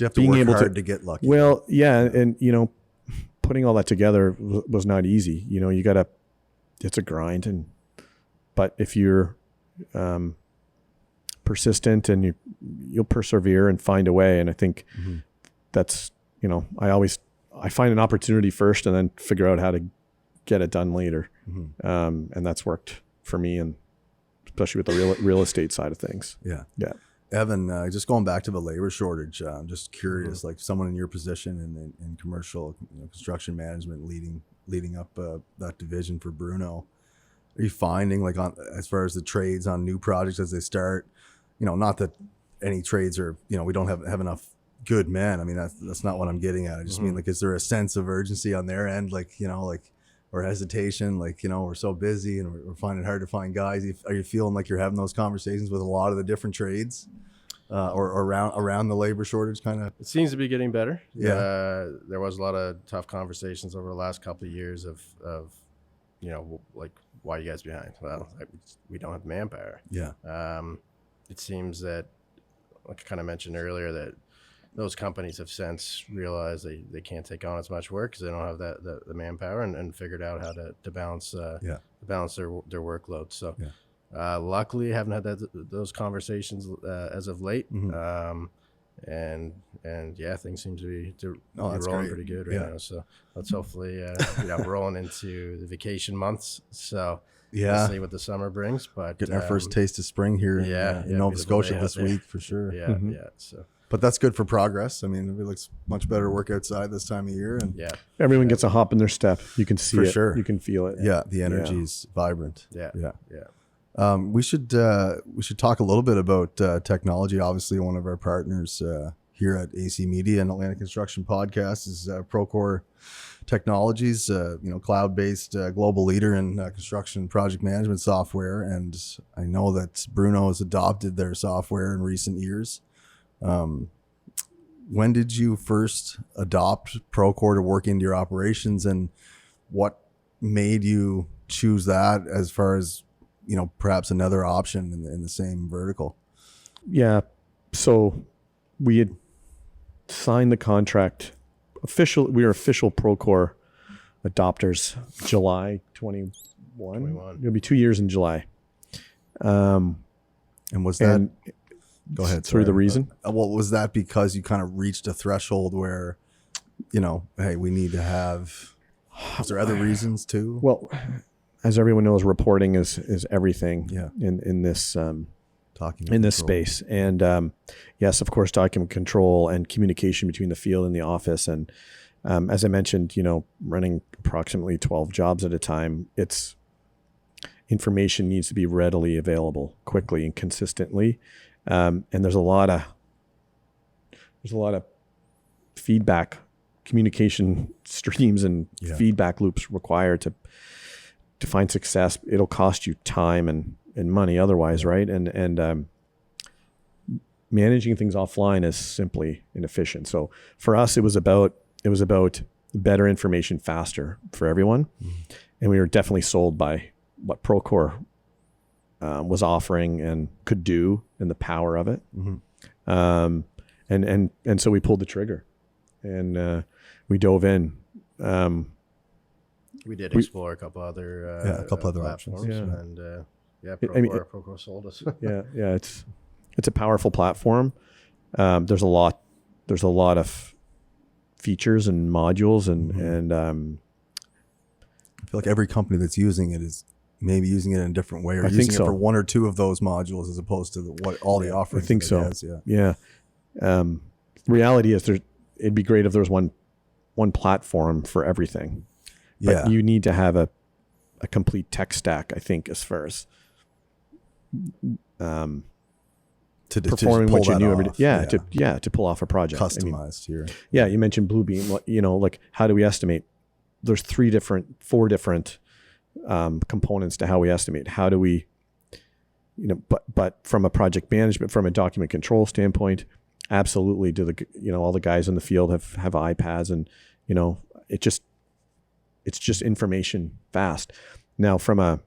you have to being work able hard to get lucky. well, yeah, and putting all that together was not easy. You gotta, it's a grind, but if you're persistent and you'll persevere and find a way. And I think that's, I find an opportunity first and then figure out how to get it done later. And that's worked for me, and especially with the real estate side of things. Yeah. Evan, just going back to the labor shortage, I'm just curious, like someone in your position in commercial construction management, leading up that division for Bruno, are you finding like as far as the trades on new projects as they start, not that any trades are, we don't have enough good men. I mean, that's not what I'm getting at. I just mean like, is there a sense of urgency on their end? Like, or hesitation, like, we're so busy and we're finding it hard to find guys. Are you feeling like you're having those conversations with a lot of the different trades or around the labor shortage kind of? It seems to be getting better. Yeah. There was a lot of tough conversations over the last couple of years of like, why are you guys behind? Well, we don't have manpower. Yeah. It seems that, like I kind of mentioned earlier, that those companies have since realized they can't take on as much work because they don't have the manpower and figured out how to balance balance their workload. So luckily I haven't had those conversations as of late. And things seem to be rolling great. pretty good right now. So let's hopefully we're rolling into the vacation months. So we'll see what the summer brings. But getting our first taste of spring here in Nova Scotia this week for sure. So. But that's good for progress. I mean, it looks much better work outside this time of year, and everyone gets a hop in their step. You can see it. Sure. You can feel it. Yeah, the energy is vibrant. Yeah. We should talk a little bit about technology. Obviously, one of our partners here at AC Media and Atlantic Construction Podcast is Procore Technologies. Cloud-based global leader in construction project management software, and I know that Bruno has adopted their software in recent years. When did you first adopt Procore to work into your operations, and what made you choose that as far as perhaps another option in the same vertical? Yeah. So we had signed the contract. We were official Procore adopters July 21. It'll be 2 years in July. And was that? Go ahead. Sorry, the reason? Well, was that because you kind of reached a threshold where, hey, we need to have? Was there other reasons too? Well, as everyone knows, reporting is everything. In this space, and yes, of course, document control and communication between the field and the office, and as I mentioned, running approximately 12 jobs at a time, information needs to be readily available, quickly and consistently. And there's a lot of feedback, communication streams and feedback loops required to find success. It'll cost you time and money otherwise, right? And managing things offline is simply inefficient. So for us, it was about better information faster for everyone. And we were definitely sold by what Procore was offering and could do, and the power of it. And so we pulled the trigger, and we dove in. We did explore a couple other options, and Procore sold us. It's a powerful platform. There's a lot of features and modules, and I feel like every company that's using it is maybe using it in a different way, or using it for one or two of those modules as opposed to what all the offerings. I think so. Has, Reality is it'd be great if there was one platform for everything. But you need to have a complete tech stack, I think, as far as performing what you knew every day. To pull off a project. Customized here. Yeah, you mentioned Bluebeam. Like how do we estimate? There's 4 different components to how we estimate. How do we, but from a project management, from a document control standpoint, absolutely. Do all the guys in the field have iPads, and it's just information fast. Now from a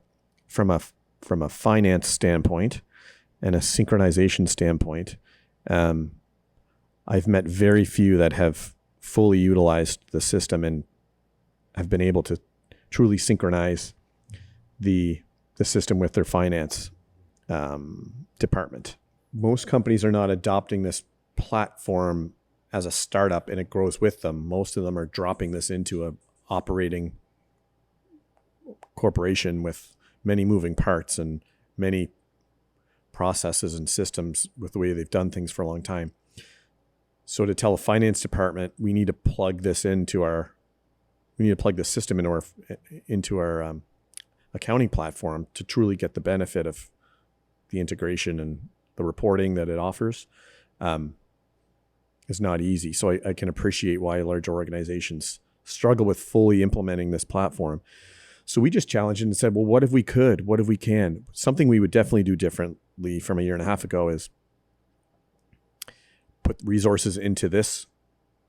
finance standpoint and a synchronization standpoint, I've met very few that have fully utilized the system and have been able to truly synchronize the system with their finance department. Most companies are not adopting this platform as a startup and it grows with them. Most of them are dropping this into a operating corporation with many moving parts and many processes and systems with the way they've done things for a long time. So to tell a finance department, we need to plug this system into our accounting platform to truly get the benefit of the integration and the reporting that it offers, is not easy. So I can appreciate why large organizations struggle with fully implementing this platform. So we just challenged it and said, well, what if we could? What if we can? Something we would definitely do differently from a year and a half ago is put resources into this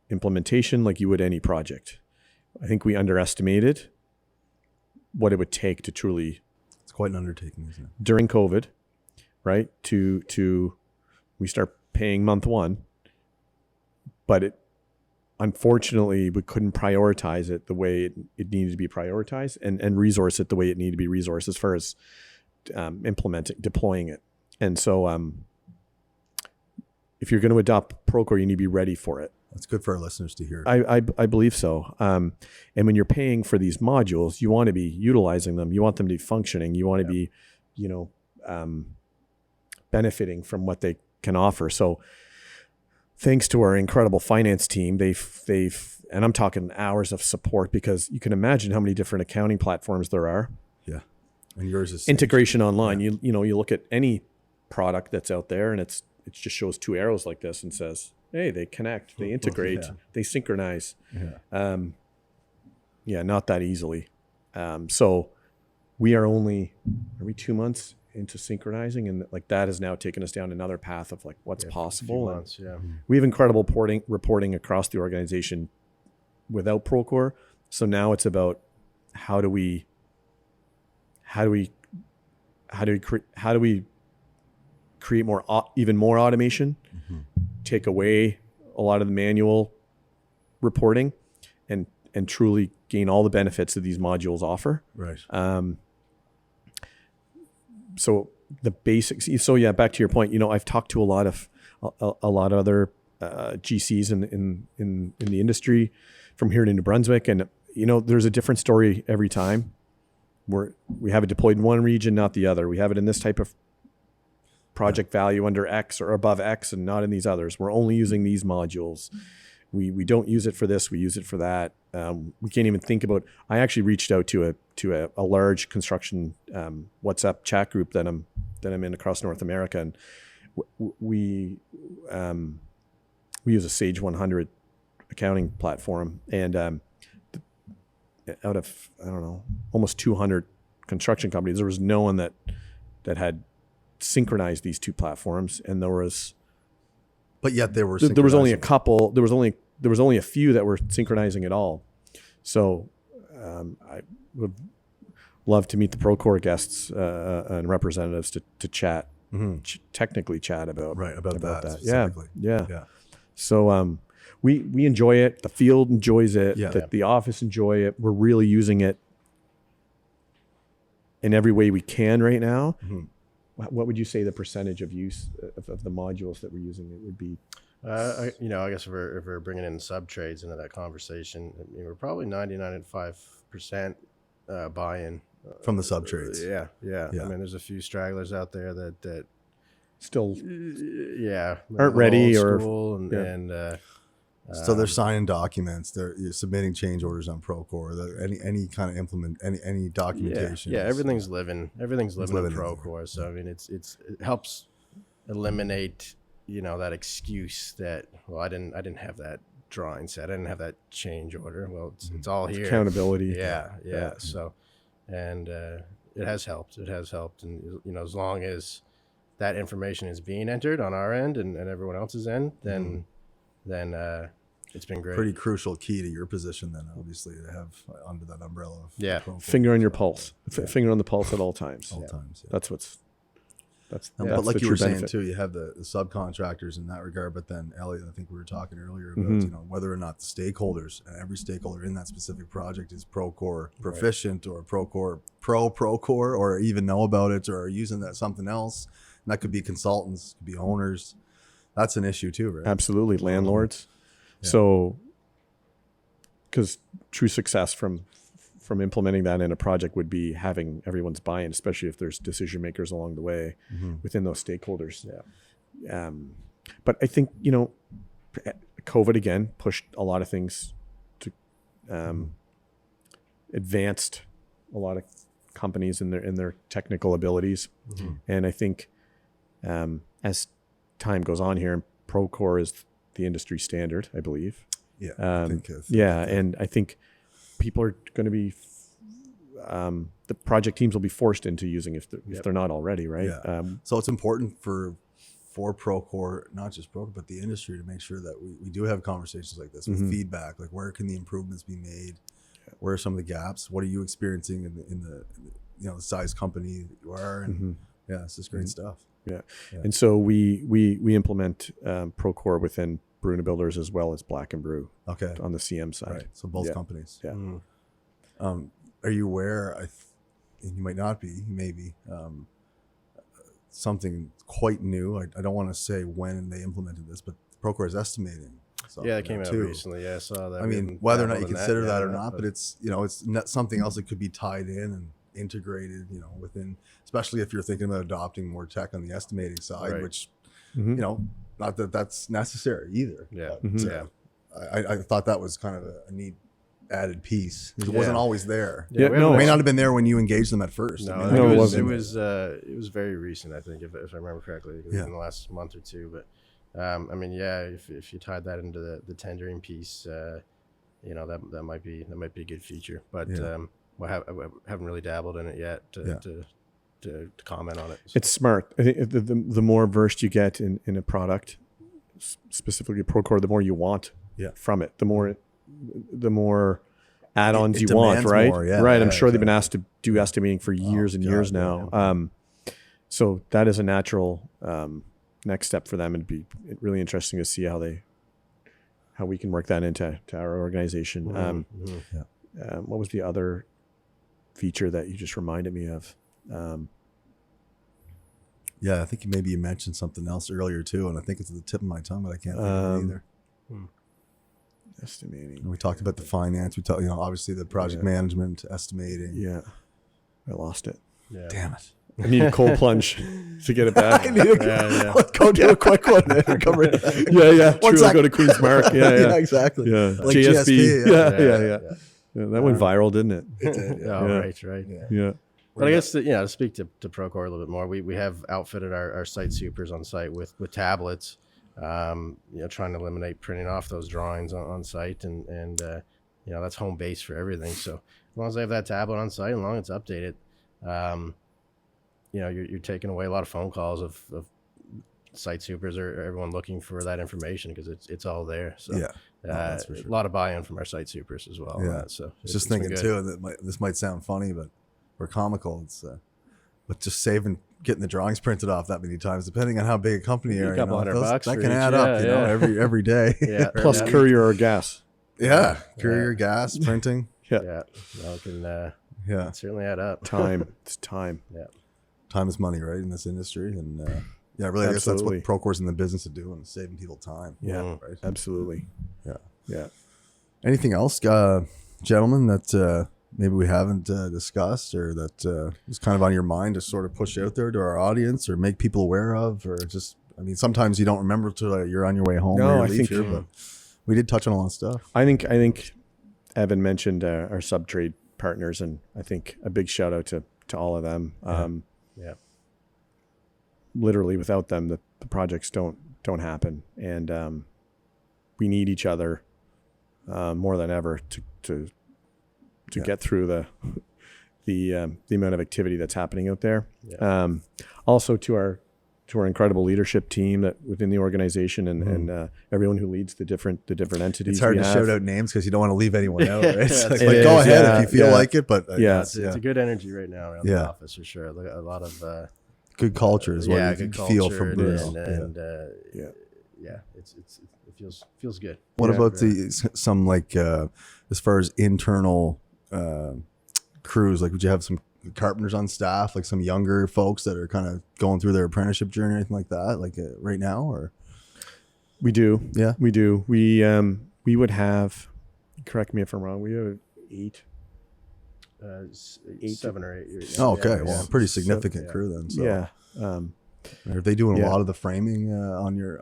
implementation like you would any project. I think we underestimated what it would take to truly. It's quite an undertaking, isn't it? During COVID, right? We start paying month one, but unfortunately we couldn't prioritize it the way it needed to be prioritized and resource it the way it needed to be resourced as far as deploying it. And so if you're going to adopt Procore, you need to be ready for it. That's good for our listeners to hear. I believe so. And when you're paying for these modules, you want to be utilizing them. You want them to be functioning. You want to be, benefiting from what they can offer. So thanks to our incredible finance team, they've, and I'm talking hours of support, because you can imagine how many different accounting platforms there are. Yeah. And yours is integration online. Yeah. You look at any product that's out there and it just shows two arrows like this and says, hey, they connect, they integrate, they synchronize. Not that easily. So we are we 2 months into synchronizing, and like that has now taken us down another path of like what's possible. Months, we have incredible reporting across the organization without Procore. So now it's about how do we create even more automation, take away a lot of the manual reporting, and truly gain all the benefits that these modules offer. Right. So the basics. So yeah, back to your point. I've talked to a lot of other GCs in the industry from here to New Brunswick, and there's a different story every time. We have it deployed in one region, not the other. We have it in this type of project value under X or above X, and not in these others. We're only using these modules. We don't use it for this. We use it for that. We can't even think about. I actually reached out to a large construction WhatsApp chat group that I'm in across North America, and we use a Sage 100 accounting platform, and out of almost 200 construction companies, there was no one that had synchronized these two platforms, and but yet there was only a couple. There was only a few that were synchronizing at all. So I would love to meet the Procore guests and representatives to chat, technically chat about that. Yeah. So we enjoy it. The field enjoys it. Yeah. The office enjoy it. We're really using it in every way we can right now. What would you say the percentage of use of the modules that we're using it would be? I guess if we're bringing in sub-trades into that conversation, we're probably 99.5% buy-in. From the sub-trades. Yeah. I mean, there's a few stragglers out there that still aren't ready so they're signing documents. They're submitting change orders on Procore. Any kind of any documentation. Yeah, everything's living in Procore. So I mean, it helps eliminate that excuse that I didn't have that drawing set. I didn't have that change order. Well, it's all here. Accountability. Yeah. So, and it has helped. It has helped, and as long as that information is being entered on our end and everyone else's end, then it's been great. Pretty crucial key to your position then, obviously, to have under that umbrella of Procore. Finger on your pulse, finger on the pulse at all times. All times. Yeah. That's what's but like the you were true saying benefit. too, you have the subcontractors in that regard. But then Elliot, I think we were talking earlier about whether or not the stakeholders and every stakeholder in that specific project is Procore proficient or Procore, or even know about it or are using that something else. And that could be consultants, could be owners. That's an issue too, right? Absolutely, landlords. So, because true success from implementing that in a project would be having everyone's buy-in, especially if there's decision makers along the way within those stakeholders. But I think COVID again pushed a lot of things to advanced a lot of companies in their technical abilities, and I think as time goes on here, Procore is the industry standard, I believe. Yeah. And I think people are going to be the project teams will be forced into using if they're not already, right? Yeah. So it's important for Procore, not just Procore, but the industry, to make sure that we do have conversations like this with feedback, like where can the improvements be made? Where are some of the gaps? What are you experiencing in the the size company you are? And this is great stuff. Yeah. And so we implement Procore within Bruno Builders as well as Black and Brew. Okay. On the CM side. Right. So both companies. Yeah. Are you aware? And you might not be. You may be. Something quite new. I don't want to say when they implemented this, but Procore is estimating. Yeah, it came out recently. Yeah, I saw that. I mean, whether or not you consider that or not, but it's it's not something else that could be tied in and integrated, within, especially if you're thinking about adopting more tech on the estimating side, which, not that that's necessary either. Yeah. But, I thought that was kind of a neat added piece. It wasn't always there. Yeah, it may not have been there when you engaged them at first. No, I mean, it was very recent, I think, if I remember correctly, in the last month or two. But if you tied that into the tendering piece, that might be a good feature. But we haven't really dabbled in it yet to comment on it. So. It's smart. I think the more versed you get in a product, specifically Procore, the more you want from it. The more add-ons you want, right? More, right. I'm sure they've been asked to do estimating for years and years now. So that is a natural next step for them. It'd be really interesting to see how we can work that into our organization. What was the other feature that you just reminded me of? I think maybe you mentioned something else earlier too, and I think it's at the tip of my tongue, but I can't think of it either. Estimating. And we talked about the finance. We talked, obviously the project management, estimating. Yeah, I lost it. Yeah. Damn it! I need a cold plunge to get it back. Let's go do a quick one. True. Go to Queen's Mark. Yeah, exactly. Yeah, like GSP. GSP. Yeah, that went viral, didn't it? It did. Right. Yeah. But I guess to speak to Procore a little bit more, we have outfitted our site supers on site with tablets, trying to eliminate printing off those drawings on site, and that's home base for everything. So as long as I have that tablet on site, as long as it's updated, you're taking away a lot of phone calls of site supers or everyone looking for that information because it's all there. So that's for sure. A lot of buy-in from our site supers as well. Yeah. So just thinking too that this might sound funny, or comical. It's but just getting the drawings printed off that many times, depending on how big a company you are, a couple $100 that can add up, every day. Plus courier or gas. Courier, gas, printing. It can certainly add up. Time. It's time. Yeah. Time is money, right, in this industry, and really, I guess that's what Procore's in the business of doing, saving people time. Yeah, right. Absolutely. Yeah. Anything else, gentlemen, that maybe we haven't discussed, or that is kind of on your mind to sort of push out there to our audience, or make people aware of, or just, sometimes you don't remember till you're on your way home. No, or I think here, but we did touch on a lot of stuff. I think Evan mentioned our sub-trade partners, and I think a big shout out to all of them. Literally, without them, the projects don't happen, and we need each other more than ever to get through the amount of activity that's happening out there. Also to our incredible leadership team that within the organization and everyone who leads the different entities. It's hard we to have. shout out names because you don't want to leave anyone out, right? It's Yeah, like, it go is, ahead yeah, if you feel yeah. like it, but Yeah. It's a good energy right now around the office for sure. A lot of good culture is what you good feel culture from Bruno. and it feels good. What Yeah. about some like as far as internal crews? Like, would you have some carpenters on staff, like some younger folks that are kind of going through their apprenticeship journey or anything like that, like right now? Or We do. Yeah. We do. We would have, correct me if I'm wrong, we have 8. 7 or 8 years. oh, okay, Yeah, well, yeah. pretty significant crew then. So Yeah. are they doing a Yeah. lot of the framing on your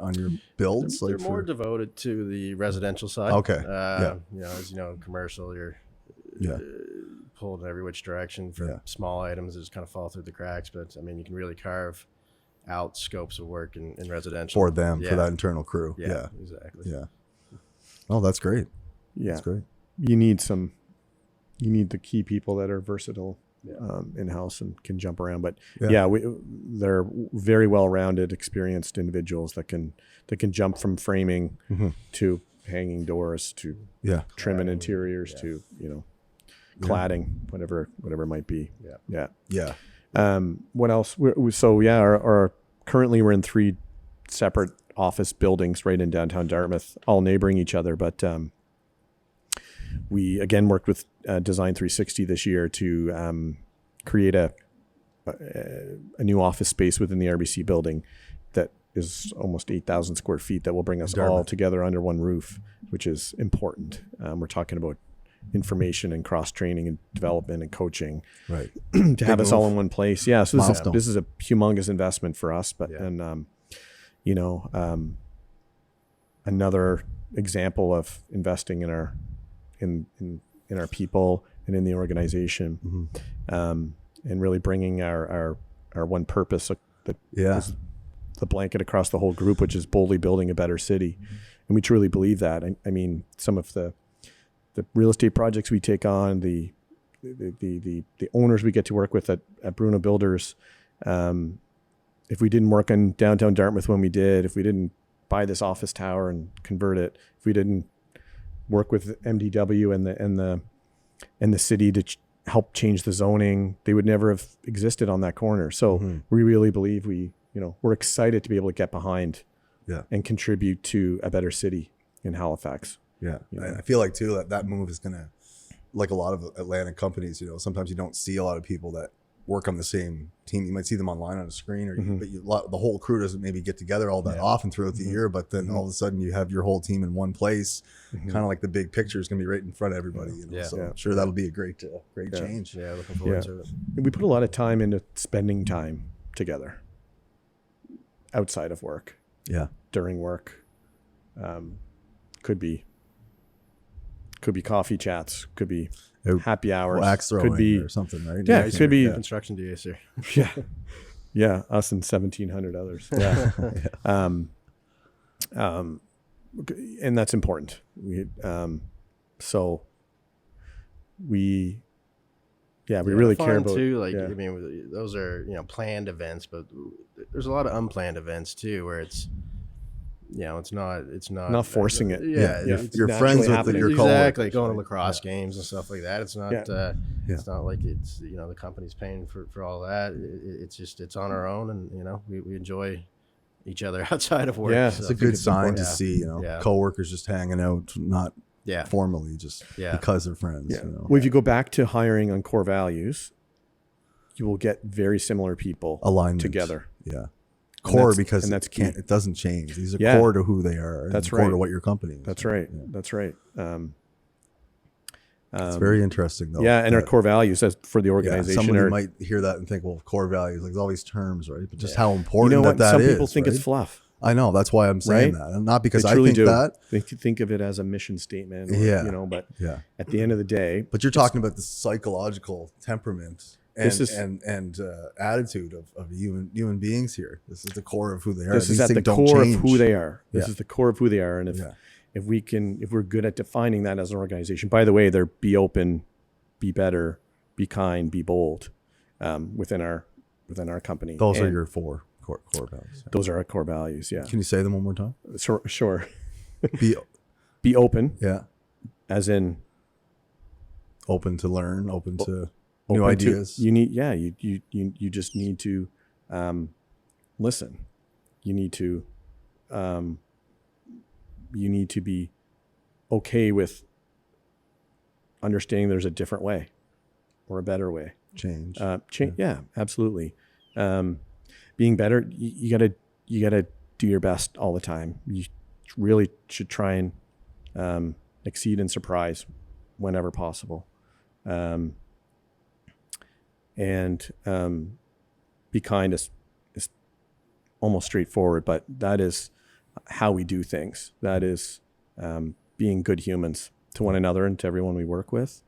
builds? They're like more devoted to the residential side. Okay. As you know, in commercial, you're Yeah. pulled in every which direction for small items that just kind of fall through the cracks. But I mean, you can really carve out scopes of work in residential for them, Yeah. for that internal crew. Yeah, exactly. Yeah. Oh, that's great. Yeah. That's great. You need the key people that are versatile in-house and can jump around. But they're very well-rounded, experienced individuals that can jump from framing to hanging doors to trimming interiors to, cladding, whatever it might be. Yeah. What else? Our currently we're in 3 separate office buildings right in downtown Dartmouth, all neighboring each other. But we again worked with Design 360 this year to create a new office space within the RBC building that is almost 8,000 square feet that will bring us all together under one roof, which is important. We're talking about information and cross training and development and coaching, Right. to have us all in one place. Yeah. So Milestone. this is a humongous investment for us, but, another example of investing in our, in our people and in the organization, and really bringing our one purpose that is the blanket across the whole group, which is boldly building a better city. And we truly believe that. I mean, some of the real estate projects we take on, the owners we get to work with at Bruno Builders, if we didn't work on downtown Dartmouth when we did, if we didn't buy this office tower and convert it, if we didn't work with MDW and the city to help change the zoning, they would never have existed on that corner. So we really believe we're excited to be able to get behind and contribute to a better city in Halifax. Yeah. I feel like too that move is gonna, like a lot of Atlanta companies, sometimes you don't see a lot of people that work on the same team. You might see them online on a screen, but the whole crew doesn't maybe get together all that often throughout the year. But then all of a sudden you have your whole team in one place, kind of like the big picture is gonna be right in front of everybody. So I'm sure that'll be a great change. Yeah, looking forward to it. And we put a lot of time into spending time together outside of work. Yeah. During work. Could be coffee chats, could be happy hours, Axe throwing could be or something, right? Yeah, it could be Construction DAs here. yeah, us and 1,700 others. And that's important. We really care about too. Like I mean, those are planned events, but there's a lot of unplanned events too, where it's it's not forcing it. You're friends with your coworkers. Exactly, going to lacrosse games and stuff like that. It's not it's not like it's the company's paying for all that. It's on our own, and we enjoy each other outside of work. Yeah, so it's a good sign to see coworkers just hanging out, not formally, just because they're friends. Well, if you go back to hiring on core values, you will get very similar people aligned together. Core, because that's key. It doesn't change. These are core to who they are. That's core right. to what your company is. That's right. That's right. It's very interesting, though. Yeah, and our core values as for the organization. Somebody might hear that and think, well, core values, like all these terms, right? But just how important that Some is. people think it's fluff. I know. That's why I'm saying that. And not because I think that. They think of it as a mission statement. But at the end of the day. But you're talking about the psychological temperament and attitude of human beings here. This is the core of who they are. This is at the core of who they are. This is the core of who they are. And if we're good at defining that as an organization, by the way, they're be open, be better, be kind, be bold within our company. Those are And your four core values. those are our core values. Yeah. Can you say them one more time? Sure. Be Be open, yeah, as in open to learn, open to open new to- ideas. you just need to listen. You need to be okay with understanding there's a different way or a better way. Change. Yeah, absolutely. Being better, you gotta do your best all the time. You really should try and exceed and surprise whenever possible. And be kind is almost straightforward, but that is how we do things. That is being good humans to one another and to everyone we work with.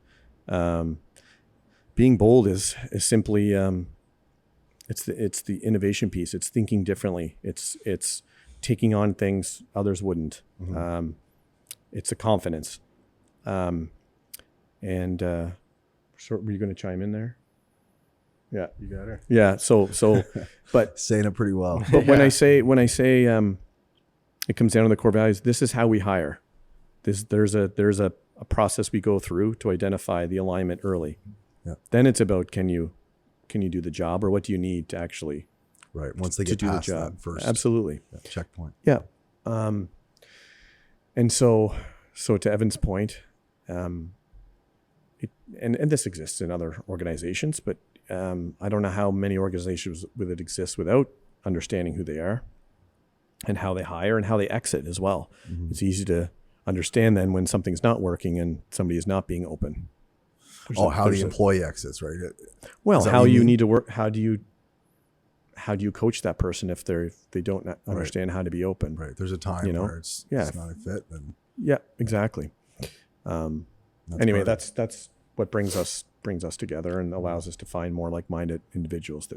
Being bold is simply it's the innovation piece. It's thinking differently. It's taking on things others wouldn't. Mm-hmm. It's a confidence. So were you going to chime in there? Yeah. You got her. Yeah. So, but Saying it pretty well. but when I say it comes down to the core values, this is how we hire. There's a process we go through to identify the alignment early. Yeah. Then it's about can you do the job, or what do you need to actually Right. Once they to get do the past job? that first Absolutely. checkpoint. Yeah. And so to Evan's point, and this exists in other organizations, but I don't know how many organizations would it exist without understanding who they are and how they hire and how they exit as well. Mm-hmm. It's easy to understand then when something's not working and somebody is not being open. How the employee exits, right? Well, Is that how what you you mean? need to work. How do you coach that person if they don't understand how to be open? Right. There's a time where it's not a fit. And Yeah, exactly. Anyway, perfect. that's what brings us together and allows us to find more like-minded individuals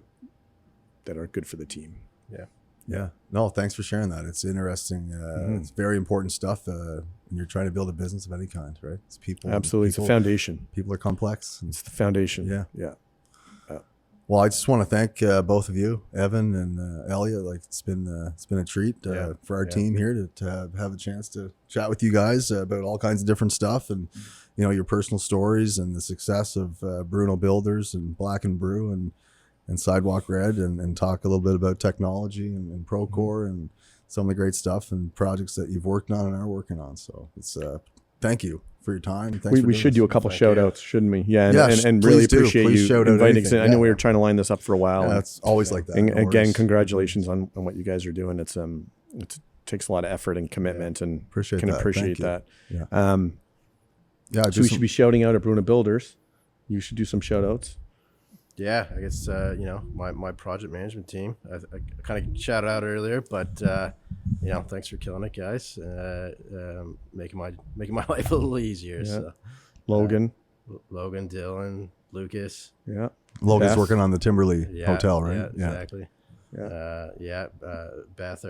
that are good for the team. Yeah. No, thanks for sharing that. It's interesting. It's very important stuff when you're trying to build a business of any kind, right? It's people. Absolutely, it's the foundation. People are complex. It's the foundation. Yeah. Well, I just want to thank both of you, Evan and Elliot. Like it's been a treat for our team here to have a chance to chat with you guys about all kinds of different stuff and your personal stories and the success of Bruno Builders and Black and Brew and Sidewalk Red and talk a little bit about technology and Procore and some of the great stuff and projects that you've worked on and are working on. So it's thank you for your time. We should do a couple shout outs, shouldn't we? Yeah, and please really do. appreciate Please you shout out inviting us in. anything. I know we were trying to line this up for a while. Yeah, it's always like that. And No again, worries. congratulations on what you guys are doing. It takes a lot of effort and commitment, and Appreciate can that. appreciate Thank you. that. Yeah. So we should be shouting out at Bruno Builders. You should do some shout outs. Yeah, I guess my project management team. I kind of shouted out earlier, but thanks for killing it, guys. Making my life a little easier. Yeah. So Logan. Logan, Dylan, Lucas. Yeah. Logan's Beth. working on the Timberley Hotel, right? Yeah, exactly. Yeah. Beth,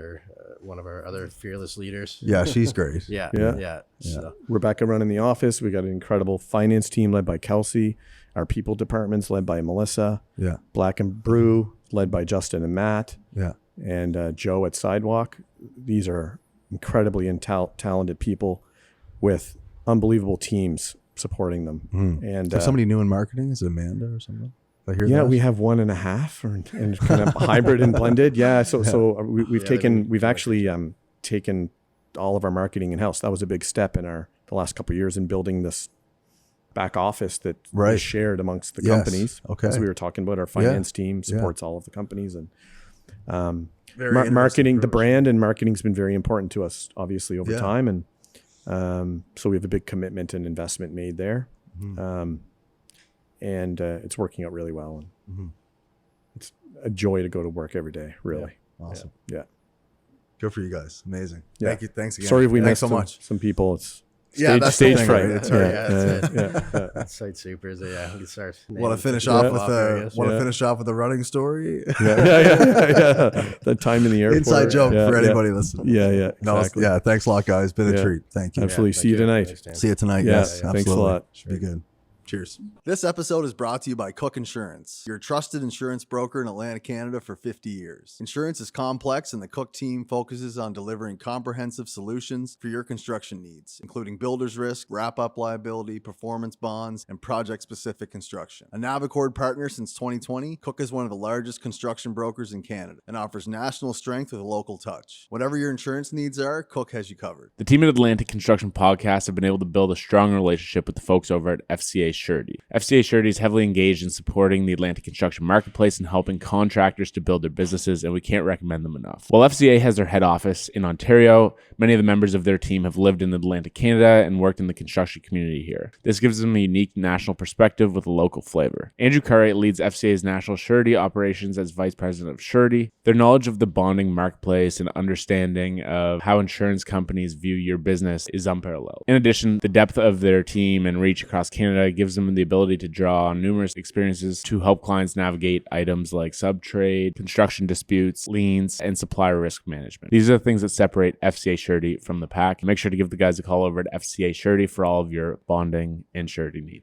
one of our other fearless leaders. Yeah, she's great. Yeah. So, Rebecca running the office. We got an incredible finance team led by Kelsey. Our people departments led by Melissa. Yeah. Black and Brew led by Justin and Matt. Yeah. And Joe at Sidewalk. These are incredibly talented people with unbelievable teams supporting them. And If somebody new in marketing, is it Amanda or something? I hear yeah, that. we have 1.5 and kind of hybrid and blended. Yeah. So we've actually taken all of our marketing in-house. That was a big step in the last couple of years in building this back office that is shared amongst the companies. Okay. As we were talking about, our finance team supports all of the companies, and Very marketing, the approach. brand and marketing's been very important to us, obviously, over Yeah. time. And so we have a big commitment and investment made there. And it's working out really well. And it's a joy to go to work every day, really. Awesome. Yeah. Good for you guys. Amazing. Yeah. Thank you. Thanks again. Sorry if we Thanks missed so much. some people. It's Yeah, that's the stage thing, fright. right? It's all right. That's it. Yeah. Site supers. Yeah, we can start. Want to finish Yeah. off with I guess. finish off with a running story? Yeah. The time in the airport. Inside joke Yeah, for yeah. anybody listening. Yeah. No, Exactly. yeah. Thanks a lot, guys. Been a Yeah. treat. Thank you. Absolutely. Thank See you tonight. Thanks, Dan. See you tonight. Yeah, Yes, thanks a absolutely. lot. Should be good. Cheers. This episode is brought to you by Cook Insurance, your trusted insurance broker in Atlantic Canada for 50 years. Insurance is complex, and the Cook team focuses on delivering comprehensive solutions for your construction needs, including builder's risk, wrap-up liability, performance bonds, and project-specific construction. A Navicord partner since 2020, Cook is one of the largest construction brokers in Canada and offers national strength with a local touch. Whatever your insurance needs are, Cook has you covered. The team at Atlantic Construction Podcast have been able to build a strong relationship with the folks over at FCA Surety. FCA Surety is heavily engaged in supporting the Atlantic construction marketplace and helping contractors to build their businesses, and we can't recommend them enough. While FCA has their head office in Ontario, many of the members of their team have lived in Atlantic Canada and worked in the construction community here. This gives them a unique national perspective with a local flavor. Andrew Cartwright leads FCA's national surety operations as Vice President of Surety. Their knowledge of the bonding marketplace and understanding of how insurance companies view your business is unparalleled. In addition, the depth of their team and reach across Canada gives them the ability to draw on numerous experiences to help clients navigate items like subtrade, construction disputes, liens, and supplier risk management. These are the things that separate FCA Surety from the pack. Make sure to give the guys a call over at FCA Surety for all of your bonding and surety needs.